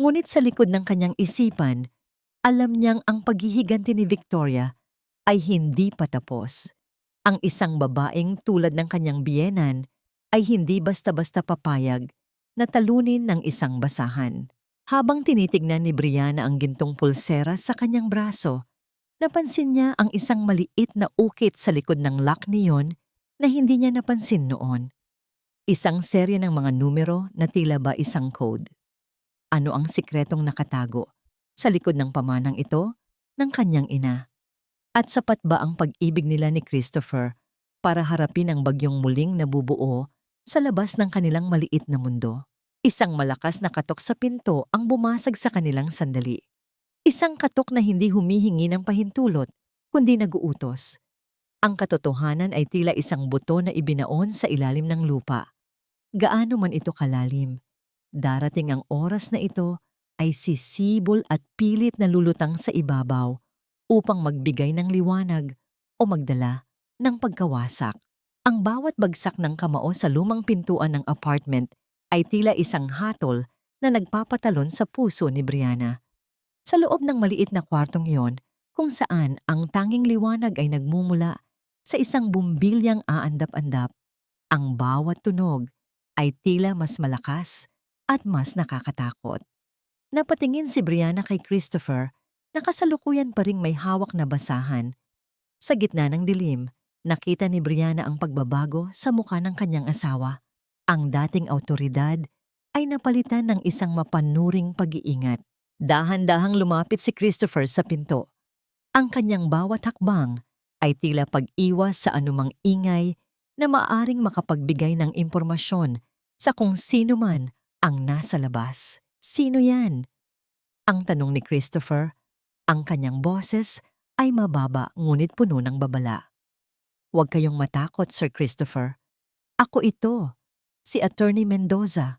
Ngunit sa likod ng kanyang isipan, alam niyang ang paghihiganti ni Victoria ay hindi pa tapos. Ang isang babaeng tulad ng kanyang biyenan ay hindi basta-basta papayag na talunin ng isang basahan. Habang tinitignan ni Brianna ang gintong pulsera sa kanyang braso, napansin niya ang isang maliit na ukit sa likod ng lock niyon na hindi niya napansin noon. Isang serye ng mga numero na tila ba isang code. Ano ang sikretong nakatago sa likod ng pamanang ito ng kanyang ina? At sapat ba ang pag-ibig nila ni Christopher para harapin ang bagyong muling nabubuo sa labas ng kanilang maliit na mundo? Isang malakas na katok sa pinto ang bumasag sa kanilang sandali. Isang katok na hindi humihingi ng pahintulot, kundi naguutos. Ang katotohanan ay tila isang buto na ibinaon sa ilalim ng lupa. Gaano man ito kalalim, darating ang oras na ito ay sisibol at pilit na lulutang sa ibabaw upang magbigay ng liwanag o magdala ng pagkawasak. Ang bawat bagsak ng kamao sa lumang pintuan ng apartment ay tila isang hatol na nagpapatalon sa puso ni Brianna. Sa loob ng maliit na kwartong iyon, kung saan ang tanging liwanag ay nagmumula sa isang bumbilyang aandap-andap, ang bawat tunog ay tila mas malakas at mas nakakatakot. Napatingin si Brianna kay Christopher na kasalukuyan pa ring may hawak na basahan. Sa gitna ng dilim, nakita ni Brianna ang pagbabago sa mukha ng kanyang asawa. Ang dating awtoridad ay napalitan ng isang mapanuring pag-iingat. Dahan-dahang lumapit si Christopher sa pinto. Ang kanyang bawat hakbang ay tila pag-iwas sa anumang ingay na maaring makapagbigay ng impormasyon sa kung sino man ang nasa labas. Sino yan? Ang tanong ni Christopher. Ang kanyang boses ay mababa ngunit puno ng babala. Huwag kayong matakot, Sir Christopher. Ako ito, si Attorney Mendoza,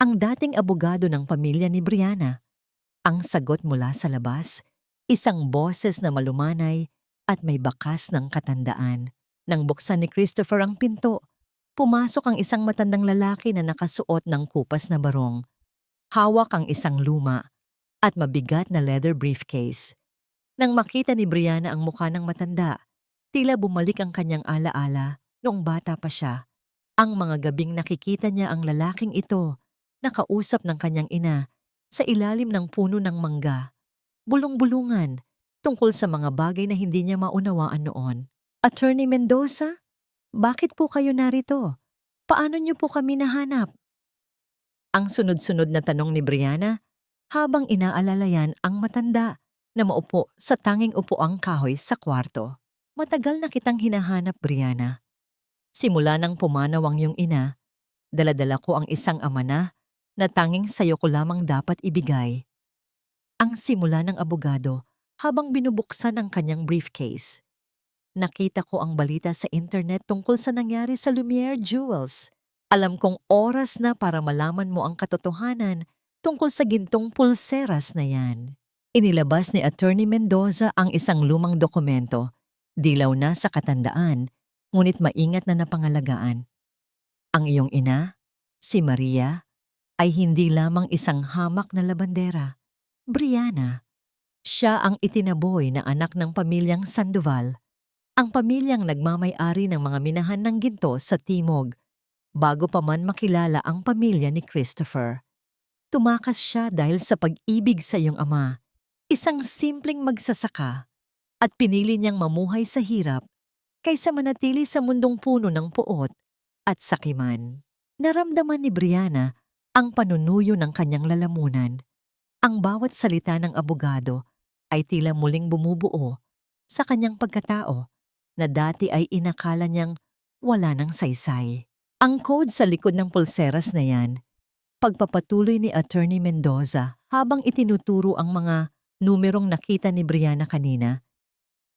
ang dating abogado ng pamilya ni Brianna. Ang sagot mula sa labas, isang boses na malumanay at may bakas ng katandaan. Nang buksan ni Christopher ang pinto, pumasok ang isang matandang lalaki na nakasuot ng kupas na barong. Hawak ang isang luma at mabigat na leather briefcase. Nang makita ni Brianna ang mukha ng matanda, tila bumalik ang kanyang alaala noong bata pa siya. Ang mga gabing nakikita niya ang lalaking ito, nakausap ng kanyang ina sa ilalim ng puno ng mangga, bulong-bulungan tungkol sa mga bagay na hindi niya maunawaan noon. Attorney Mendoza, bakit po kayo narito? Paano niyo po kami nahanap? Ang sunod-sunod na tanong ni Brianna habang inaalalayan ang matanda na maupo sa tanging upuang kahoy sa kwarto. Matagal na kitang hinahanap, Brianna. Simula nang pumanaw ang iyong ina, dala-dala ko ang isang ama na tanging sayo ko lamang dapat ibigay. Ang simula ng abogado habang binubuksan ang kanyang briefcase. Nakita ko ang balita sa internet tungkol sa nangyari sa Lumiere Jewels. Alam kong oras na para malaman mo ang katotohanan tungkol sa gintong pulseras na yan. Inilabas ni Attorney Mendoza ang isang lumang dokumento. Dilaw na sa katandaan, ngunit maingat na napangalagaan. Ang iyong ina, si Maria, ay hindi lamang isang hamak na labandera. Brianna, siya ang itinaboy na anak ng pamilyang Sandoval, ang pamilyang nagmamay-ari ng mga minahan ng ginto sa Timog, bago pa man makilala ang pamilya ni Christopher. Tumakas siya dahil sa pag-ibig sa iyong ama, isang simpleng magsasaka, at pinili niyang mamuhay sa hirap kaysa manatili sa mundong puno ng puot at sakiman. Naramdaman ni Brianna ang panunuyo ng kanyang lalamunan. Ang bawat salita ng abogado ay tila muling bumubuo sa kanyang pagkatao na dati ay inakala niyang wala ng saysay. Ang code sa likod ng pulseras na yan, pagpapatuloy ni Attorney Mendoza habang itinuturo ang mga numerong nakita ni Brianna kanina,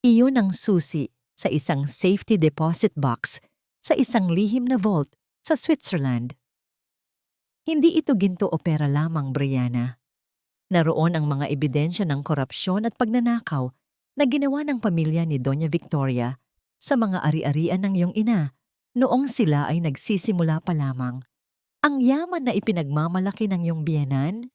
iyon ang susi sa isang safety deposit box sa isang lihim na vault sa Switzerland. Hindi ito ginto o pera lamang, Brianna. Naroon ang mga ebidensya ng korupsyon at pagnanakaw na ginawa ng pamilya ni Doña Victoria sa mga ari-arian ng iyong ina noong sila ay nagsisimula pa lamang. Ang yaman na ipinagmamalaki ng iyong biyenan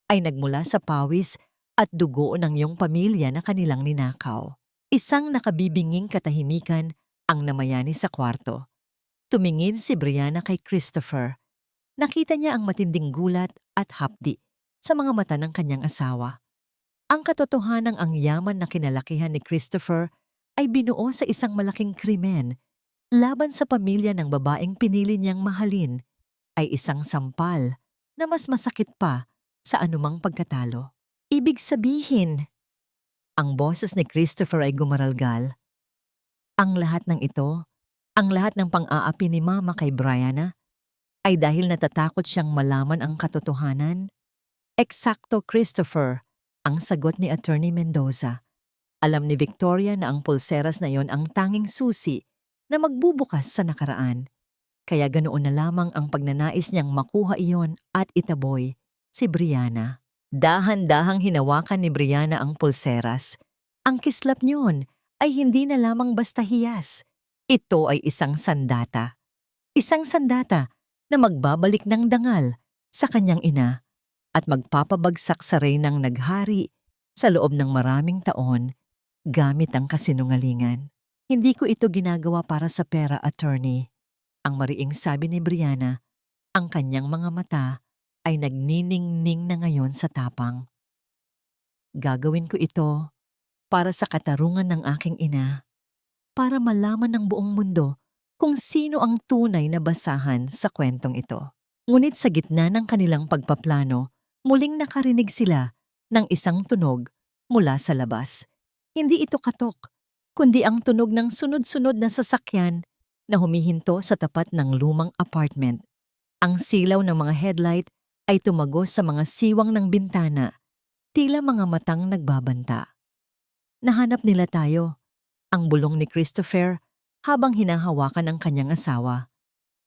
ay nagmula sa pawis at dugo ng iyong pamilya na kanilang ninakaw. Isang nakabibinging katahimikan ang namayani sa kwarto. Tumingin si Brianna kay Christopher. Nakita niya ang matinding gulat at hapdi sa mga mata ng kanyang asawa. Ang katotohanang ang yaman na kinalakihan ni Christopher ay binuo sa isang malaking krimen laban sa pamilya ng babaeng pinili niyang mahalin ay isang sampal na mas masakit pa sa anumang pagkatalo. Ibig sabihin, ang boses ni Christopher ay gumaralgal. Ang lahat ng ito, ang lahat ng pang-aapi ni Mama kay Brianna, ay dahil natatakot siyang malaman ang katotohanan? Eksakto, Christopher, ang sagot ni Attorney Mendoza. Alam ni Victoria na ang pulseras na yon ang tanging susi na magbubukas sa nakaraan. Kaya ganoon na lamang ang pagnanais niyang makuha iyon at itaboy si Brianna. Dahan-dahang hinawakan ni Brianna ang pulseras. Ang kislap niyon ay hindi na lamang basta hiyas. Ito ay isang sandata. Isang sandata na magbabalik ng dangal sa kanyang ina at magpapabagsak sa reynang naghari sa loob ng maraming taon gamit ang kasinungalingan. Hindi ko ito ginagawa para sa pera, attorney. Ang mariing sabi ni Brianna, ang kanyang mga mata ay nagniningning na ngayon sa tapang. Gagawin ko ito para sa katarungan ng aking ina, para malaman ng buong mundo kung sino ang tunay na basahan sa kwentong ito. Ngunit sa gitna ng kanilang pagpaplano, muling nakarinig sila ng isang tunog mula sa labas. Hindi ito katok, kundi ang tunog ng sunod-sunod na sasakyan na humihinto sa tapat ng lumang apartment. Ang silaw ng mga headlight ay tumagos sa mga siwang ng bintana, tila mga matang nagbabanta. Nahanap nila tayo, ang bulong ni Christopher habang hinahawakan ang kanyang asawa.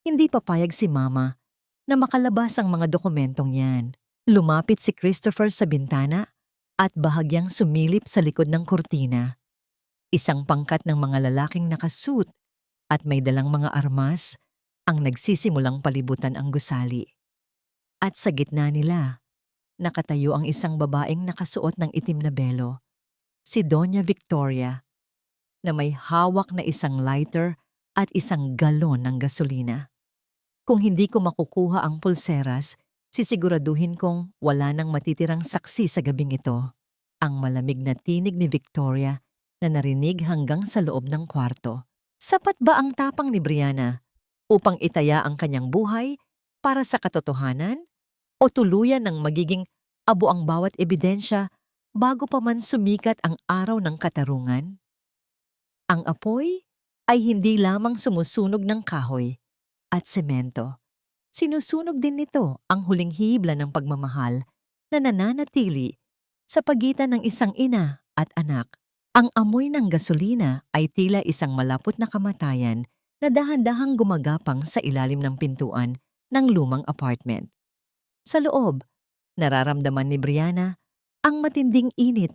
Hindi papayag si Mama na makalabas ang mga dokumentong yan. Lumapit si Christopher sa bintana at bahagyang sumilip sa likod ng kurtina. Isang pangkat ng mga lalaking nakasuit at may dalang mga armas ang nagsisimulang palibutan ang gusali. At sa gitna nila, nakatayo ang isang babaeng nakasuot ng itim na belo, si Doña Victoria, na may hawak na isang lighter at isang galon ng gasolina. Kung hindi ko makukuha ang pulseras, sisiguraduhin kong wala nang matitirang saksi sa gabing ito. Ang malamig na tinig ni Victoria na narinig hanggang sa loob ng kwarto. Sapat ba ang tapang ni Brianna upang itaya ang kanyang buhay para sa katotohanan? O tuluyan ng magiging abo ang bawat ebidensya bago pa man sumikat ang araw ng katarungan? Ang apoy ay hindi lamang sumusunog ng kahoy at semento. Sinusunog din nito ang huling hibla ng pagmamahal na nananatili sa pagitan ng isang ina at anak. Ang amoy ng gasolina ay tila isang malapot na kamatayan na dahan-dahang gumagapang sa ilalim ng pintuan ng lumang apartment. Sa loob, nararamdaman ni Brianna ang matinding init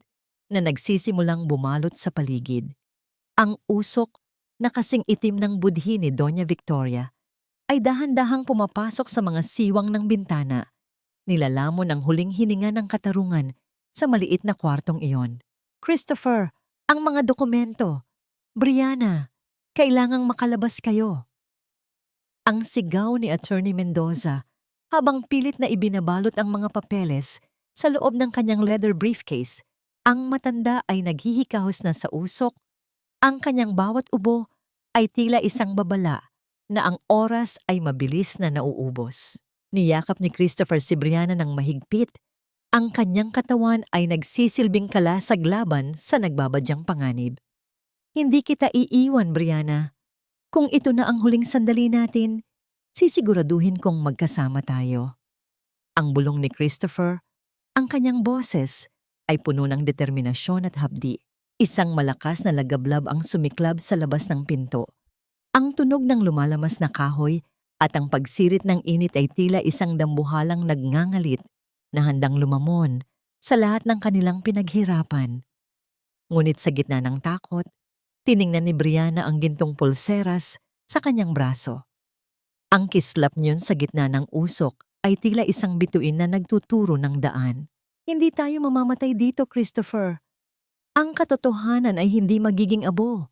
na nagsisimulang bumalot sa paligid. Ang usok na kasing itim ng budhi ni Doña Victoria ay dahan-dahang pumapasok sa mga siwang ng bintana, nilalamon ang huling hininga ng katarungan sa maliit na kwartong iyon. Christopher, ang mga dokumento. Brianna, kailangang makalabas kayo. Ang sigaw ni Attorney Mendoza habang pilit na ibinabalot ang mga papeles sa loob ng kanyang leather briefcase. Ang matanda ay naghihikahos na sa usok. Ang kanyang bawat ubo ay tila isang babala na ang oras ay mabilis na nauubos. Niyakap ni Christopher si Brianna ng mahigpit. Ang kanyang katawan ay nagsisilbing kalasag laban sa nagbabadyang panganib. Hindi kita iiwan, Brianna. Kung ito na ang huling sandali natin, sisiguraduhin kong magkasama tayo. Ang bulong ni Christopher, ang kanyang boses, ay puno ng determinasyon at hapdi. Isang malakas na lagablab ang sumiklab sa labas ng pinto. Ang tunog ng lumalamas na kahoy at ang pagsirit ng init ay tila isang dambuhalang nagngangalit na handang lumamon sa lahat ng kanilang pinaghirapan. Ngunit sa gitna ng takot, tiningnan ni Brianna ang gintong pulseras sa kanyang braso. Ang kislap niyon sa gitna ng usok ay tila isang bituin na nagtuturo ng daan. Hindi tayo mamamatay dito, Christopher. Ang katotohanan ay hindi magiging abo.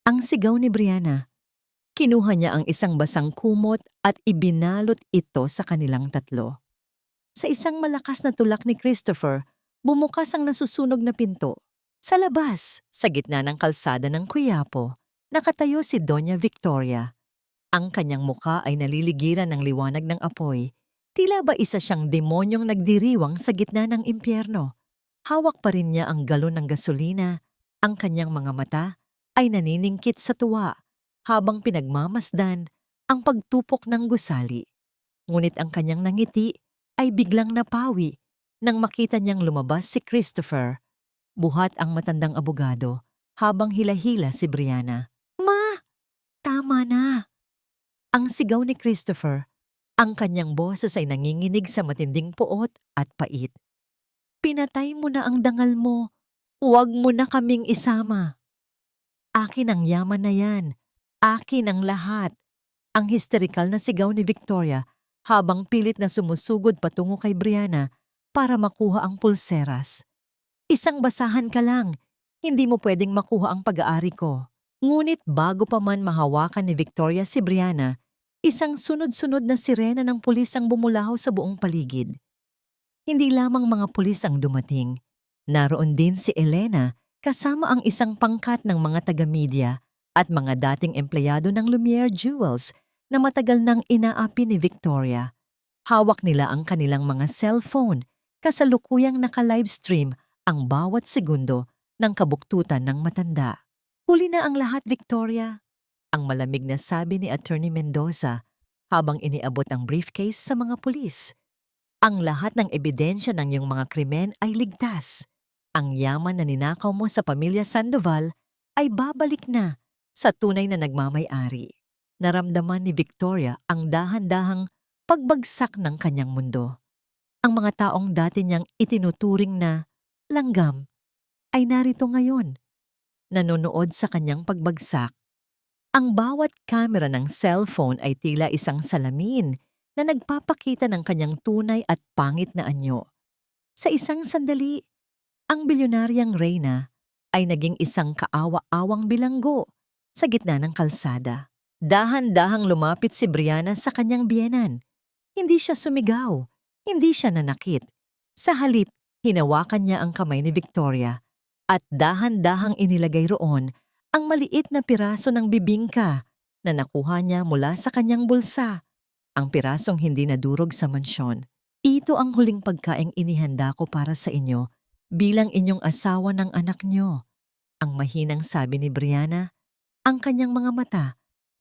Ang sigaw ni Brianna. Kinuha niya ang isang basang kumot at ibinalot ito sa kanilang tatlo. Sa isang malakas na tulak ni Christopher, bumukas ang nasusunog na pinto. Sa labas, sa gitna ng kalsada ng Quiapo, nakatayo si Doña Victoria. Ang kanyang muka ay naliligiran ng liwanag ng apoy. Tila ba isa siyang demonyong nagdiriwang sa gitna ng impyerno. Hawak pa rin niya ang galon ng gasolina. Ang kanyang mga mata ay naniningkit sa tuwa habang pinagmamasdan ang pagtupok ng gusali. Ngunit ang kanyang nangiti ay biglang napawi nang makita niyang lumabas si Christopher. Buhat ang matandang abogado habang hila-hila si Brianna. Ma! Tama na! Ang sigaw ni Christopher, ang kanyang boses ay nanginginig sa matinding puot at pait. Pinatay mo na ang dangal mo. Huwag mo na kaming isama. Akin ang yaman na yan. Akin ang lahat. Ang histerikal na sigaw ni Victoria habang pilit na sumusugod patungo kay Brianna para makuha ang pulseras. Isang basahan ka lang. Hindi mo pwedeng makuha ang pag-aari ko. Ngunit bago pa man mahawakan ni Victoria si Brianna, Isang sunod-sunod na sirena ng pulis ang bumulahaw sa buong paligid. Hindi lamang mga pulis ang dumating. Naroon din si Elena kasama ang isang pangkat ng mga taga-media at mga dating empleyado ng Lumiere Jewels na matagal nang inaapi ni Victoria. Hawak nila ang kanilang mga cellphone, kasalukuyang naka-livestream ang bawat segundo ng kabuktutan ng matanda. Huli na ang lahat, Victoria, ang malamig na sabi ni Attorney Mendoza habang iniabot ang briefcase sa mga pulis. Ang lahat ng ebidensya ng iyong mga krimen ay ligtas. Ang yaman na ninakaw mo sa pamilya Sandoval ay babalik na sa tunay na nagmamay-ari. Naramdaman ni Victoria ang dahan-dahang pagbagsak ng kanyang mundo. Ang mga taong dati niyang itinuturing na langgam ay narito ngayon, nanonood sa kanyang pagbagsak. Ang bawat kamera ng cellphone ay tila isang salamin na nagpapakita ng kanyang tunay at pangit na anyo. Sa isang sandali, ang bilyonaryang Reyna ay naging isang kaawa-awang bilanggo sa gitna ng kalsada. Dahan-dahang lumapit si Brianna sa kanyang biyenan. Hindi siya sumigaw, hindi siya nanakit. Sa halip, hinawakan niya ang kamay ni Victoria at dahan-dahang inilagay roon ang maliit na piraso ng bibingka na nakuha niya mula sa kanyang bulsa. Ang pirasong hindi nadurog sa mansyon. Ito ang huling pagkaing inihanda ko para sa inyo bilang inyong asawa ng anak niyo. Ang mahinang sabi ni Brianna, ang kanyang mga mata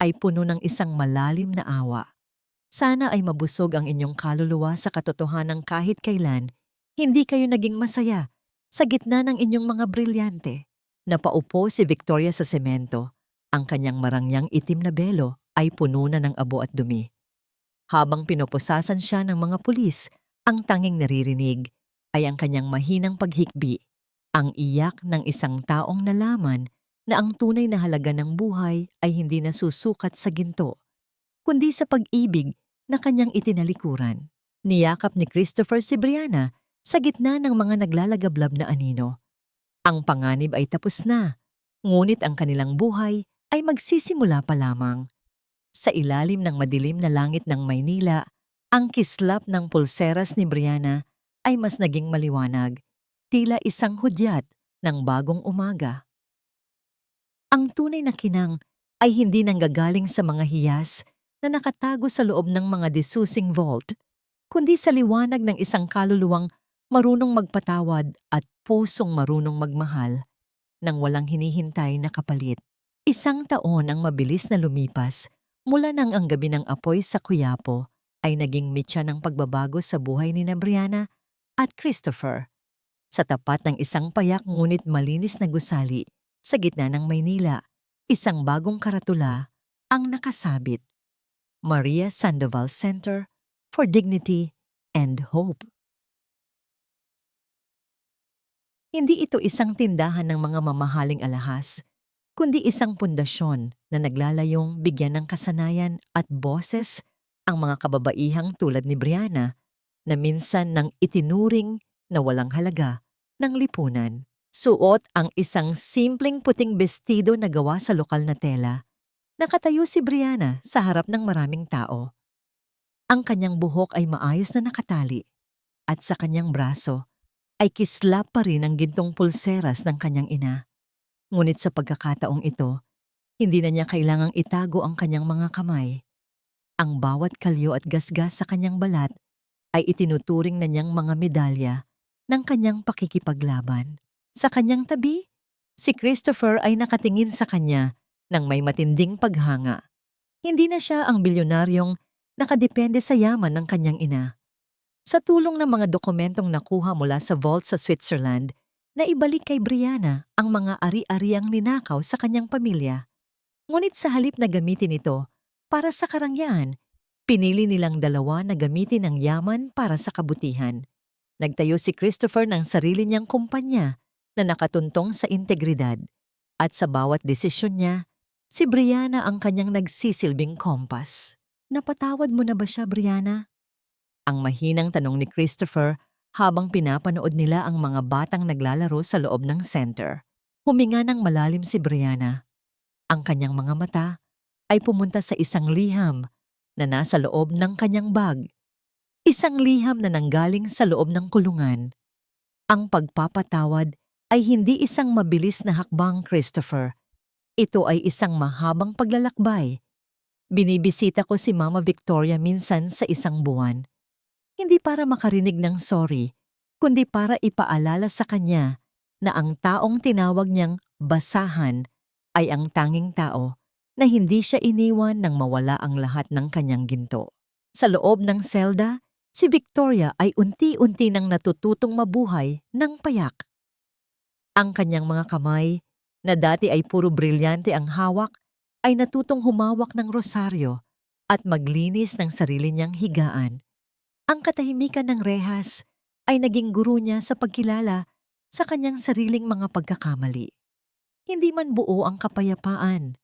ay puno ng isang malalim na awa. Sana ay mabusog ang inyong kaluluwa sa katotohanang kahit kailan hindi kayo naging masaya sa gitna ng inyong mga brilyante. Napaupo si Victoria sa semento. Ang kanyang marangyang itim na belo ay puno na ng abo at dumi. Habang pinoposasan siya ng mga pulis, ang tanging naririnig ay ang kanyang mahinang paghikbi, ang iyak ng isang taong nalaman na ang tunay na halaga ng buhay ay hindi nasusukat sa ginto, kundi sa pag-ibig na kanyang itinalikuran. Niyakap ni Christopher si Brianna sa gitna ng mga naglalagablab na anino. Ang panganib ay tapos na, ngunit ang kanilang buhay ay magsisimula pa lamang. Sa ilalim ng madilim na langit ng Maynila, ang kislap ng pulseras ni Brianna ay mas naging maliwanag, tila isang hudyat ng bagong umaga. Ang tunay na kinang ay hindi nanggagaling sa mga hiyas na nakatago sa loob ng mga disusing vault, kundi sa liwanag ng isang kaluluwang marunong magpatawad at pusong marunong magmahal nang walang hinihintay na kapalit. 1 taon ang mabilis na lumipas mula nang ang gabi ng apoy sa Quiapo ay naging mitya ng pagbabago sa buhay ni Brianna at Christopher. Sa tapat ng isang payak ngunit malinis na gusali sa gitna ng Maynila, isang bagong karatula ang nakasabit. Maria Sandoval Center for Dignity and Hope. Hindi ito isang tindahan ng mga mamahaling alahas, kundi isang pundasyon na naglalayong bigyan ng kasanayan at boses ang mga kababaihang tulad ni Brianna na minsan nang itinuring na walang halaga ng lipunan. Suot ang isang simpleng puting bestido na gawa sa lokal na tela. Nakatayo si Brianna sa harap ng maraming tao. Ang kanyang buhok ay maayos na nakatali at sa kanyang braso ay kislap pa rin ang gintong pulseras ng kanyang ina. Ngunit sa pagkakataong ito, hindi na niya kailangang itago ang kanyang mga kamay. Ang bawat kalyo at gasgas sa kanyang balat ay itinuturing na niyang mga medalya ng kanyang pakikipaglaban. Sa kanyang tabi, si Christopher ay nakatingin sa kanya ng may matinding paghanga. Hindi na siya ang bilyonaryong nakadepende sa yaman ng kanyang ina. Sa tulong ng mga dokumentong nakuha mula sa vault sa Switzerland, na ibalik kay Brianna ang mga ari-ariang ninakaw sa kanyang pamilya. Ngunit sa halip na gamitin ito para sa karangyaan, pinili nilang dalawa na gamitin ang yaman para sa kabutihan. Nagtayo si Christopher ng sarili niyang kumpanya na nakatuntong sa integridad. At sa bawat desisyon niya, si Brianna ang kanyang nagsisilbing kompas. Napatawad mo na ba siya, Brianna? Ang mahinang tanong ni Christopher habang pinapanood nila ang mga batang naglalaro sa loob ng center. Huminga ng malalim si Brianna. Ang kanyang mga mata ay pumunta sa isang liham na nasa loob ng kanyang bag. Isang liham na nanggaling sa loob ng kulungan. Ang pagpapatawad ay hindi isang mabilis na hakbang, Christopher. Ito ay isang mahabang paglalakbay. Binibisita ko si Mama Victoria minsan sa isang buwan. Hindi para makarinig ng sorry, kundi para ipaalala sa kanya na ang taong tinawag niyang basahan ay ang tanging tao na hindi siya iniwan nang mawala ang lahat ng kanyang ginto. Sa loob ng selda, si Victoria ay unti-unti nang natututong mabuhay ng payak. Ang kanyang mga kamay, na dati ay puro brilyante ang hawak, ay natutong humawak ng rosaryo at maglinis ng sarili niyang higaan. Ang katahimikan ng rehas ay naging guro niya sa pagkilala sa kanyang sariling mga pagkakamali. Hindi man buo ang kapayapaan,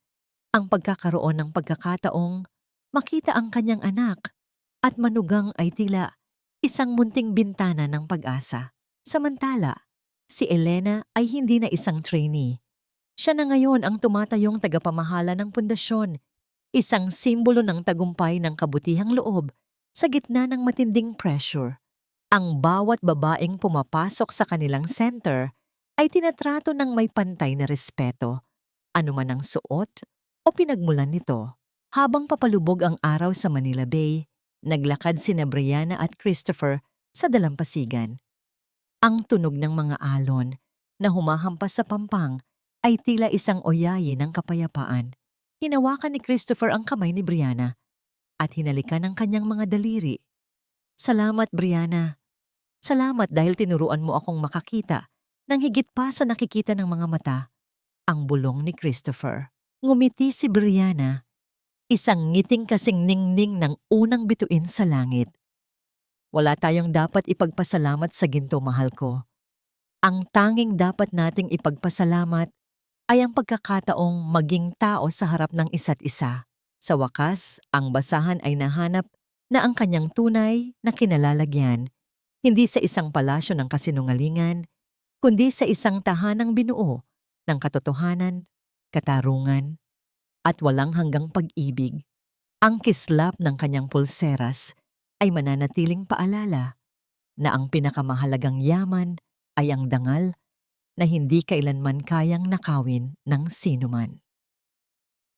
ang pagkakaroon ng pagkakataong makita ang kanyang anak at manugang ay tila isang munting bintana ng pag-asa. Samantala, si Elena ay hindi na isang trainee. Siya na ngayon ang tumatayong tagapamahala ng pundasyon, isang simbolo ng tagumpay ng kabutihang loob sa gitna ng matinding pressure. Ang bawat babaeng pumapasok sa kanilang center ay tinatrato ng may pantay na respeto, anuman ang suot o pinagmulan nito. Habang papalubog ang araw sa Manila Bay, naglakad sina Brianna at Christopher sa dalampasigan. Ang tunog ng mga alon na humahampas sa pampang ay tila isang oyaye ng kapayapaan. Hinawakan ni Christopher ang kamay ni Brianna at hinalikan ang kanyang mga daliri. Salamat, Brianna. Salamat dahil tinuruan mo akong makakita ng higit pa sa nakikita ng mga mata. Ang bulong ni Christopher. Ngumiti si Brianna, isang ngiting kasing ningning ng unang bituin sa langit. Wala tayong dapat ipagpasalamat sa ginto, mahal ko. Ang tanging dapat nating ipagpasalamat ay ang pagkakataong maging tao sa harap ng isa't isa. Sa wakas, ang basahan ay nahanap na ang kanyang tunay na kinalalagyan, hindi sa isang palasyo ng kasinungalingan, kundi sa isang tahanang binuo ng katotohanan, katarungan, at walang hanggang pag-ibig. Ang kislap ng kanyang pulseras ay mananatiling paalala na ang pinakamahalagang yaman ay ang dangal na hindi kailanman kayang nakawin ng sinuman.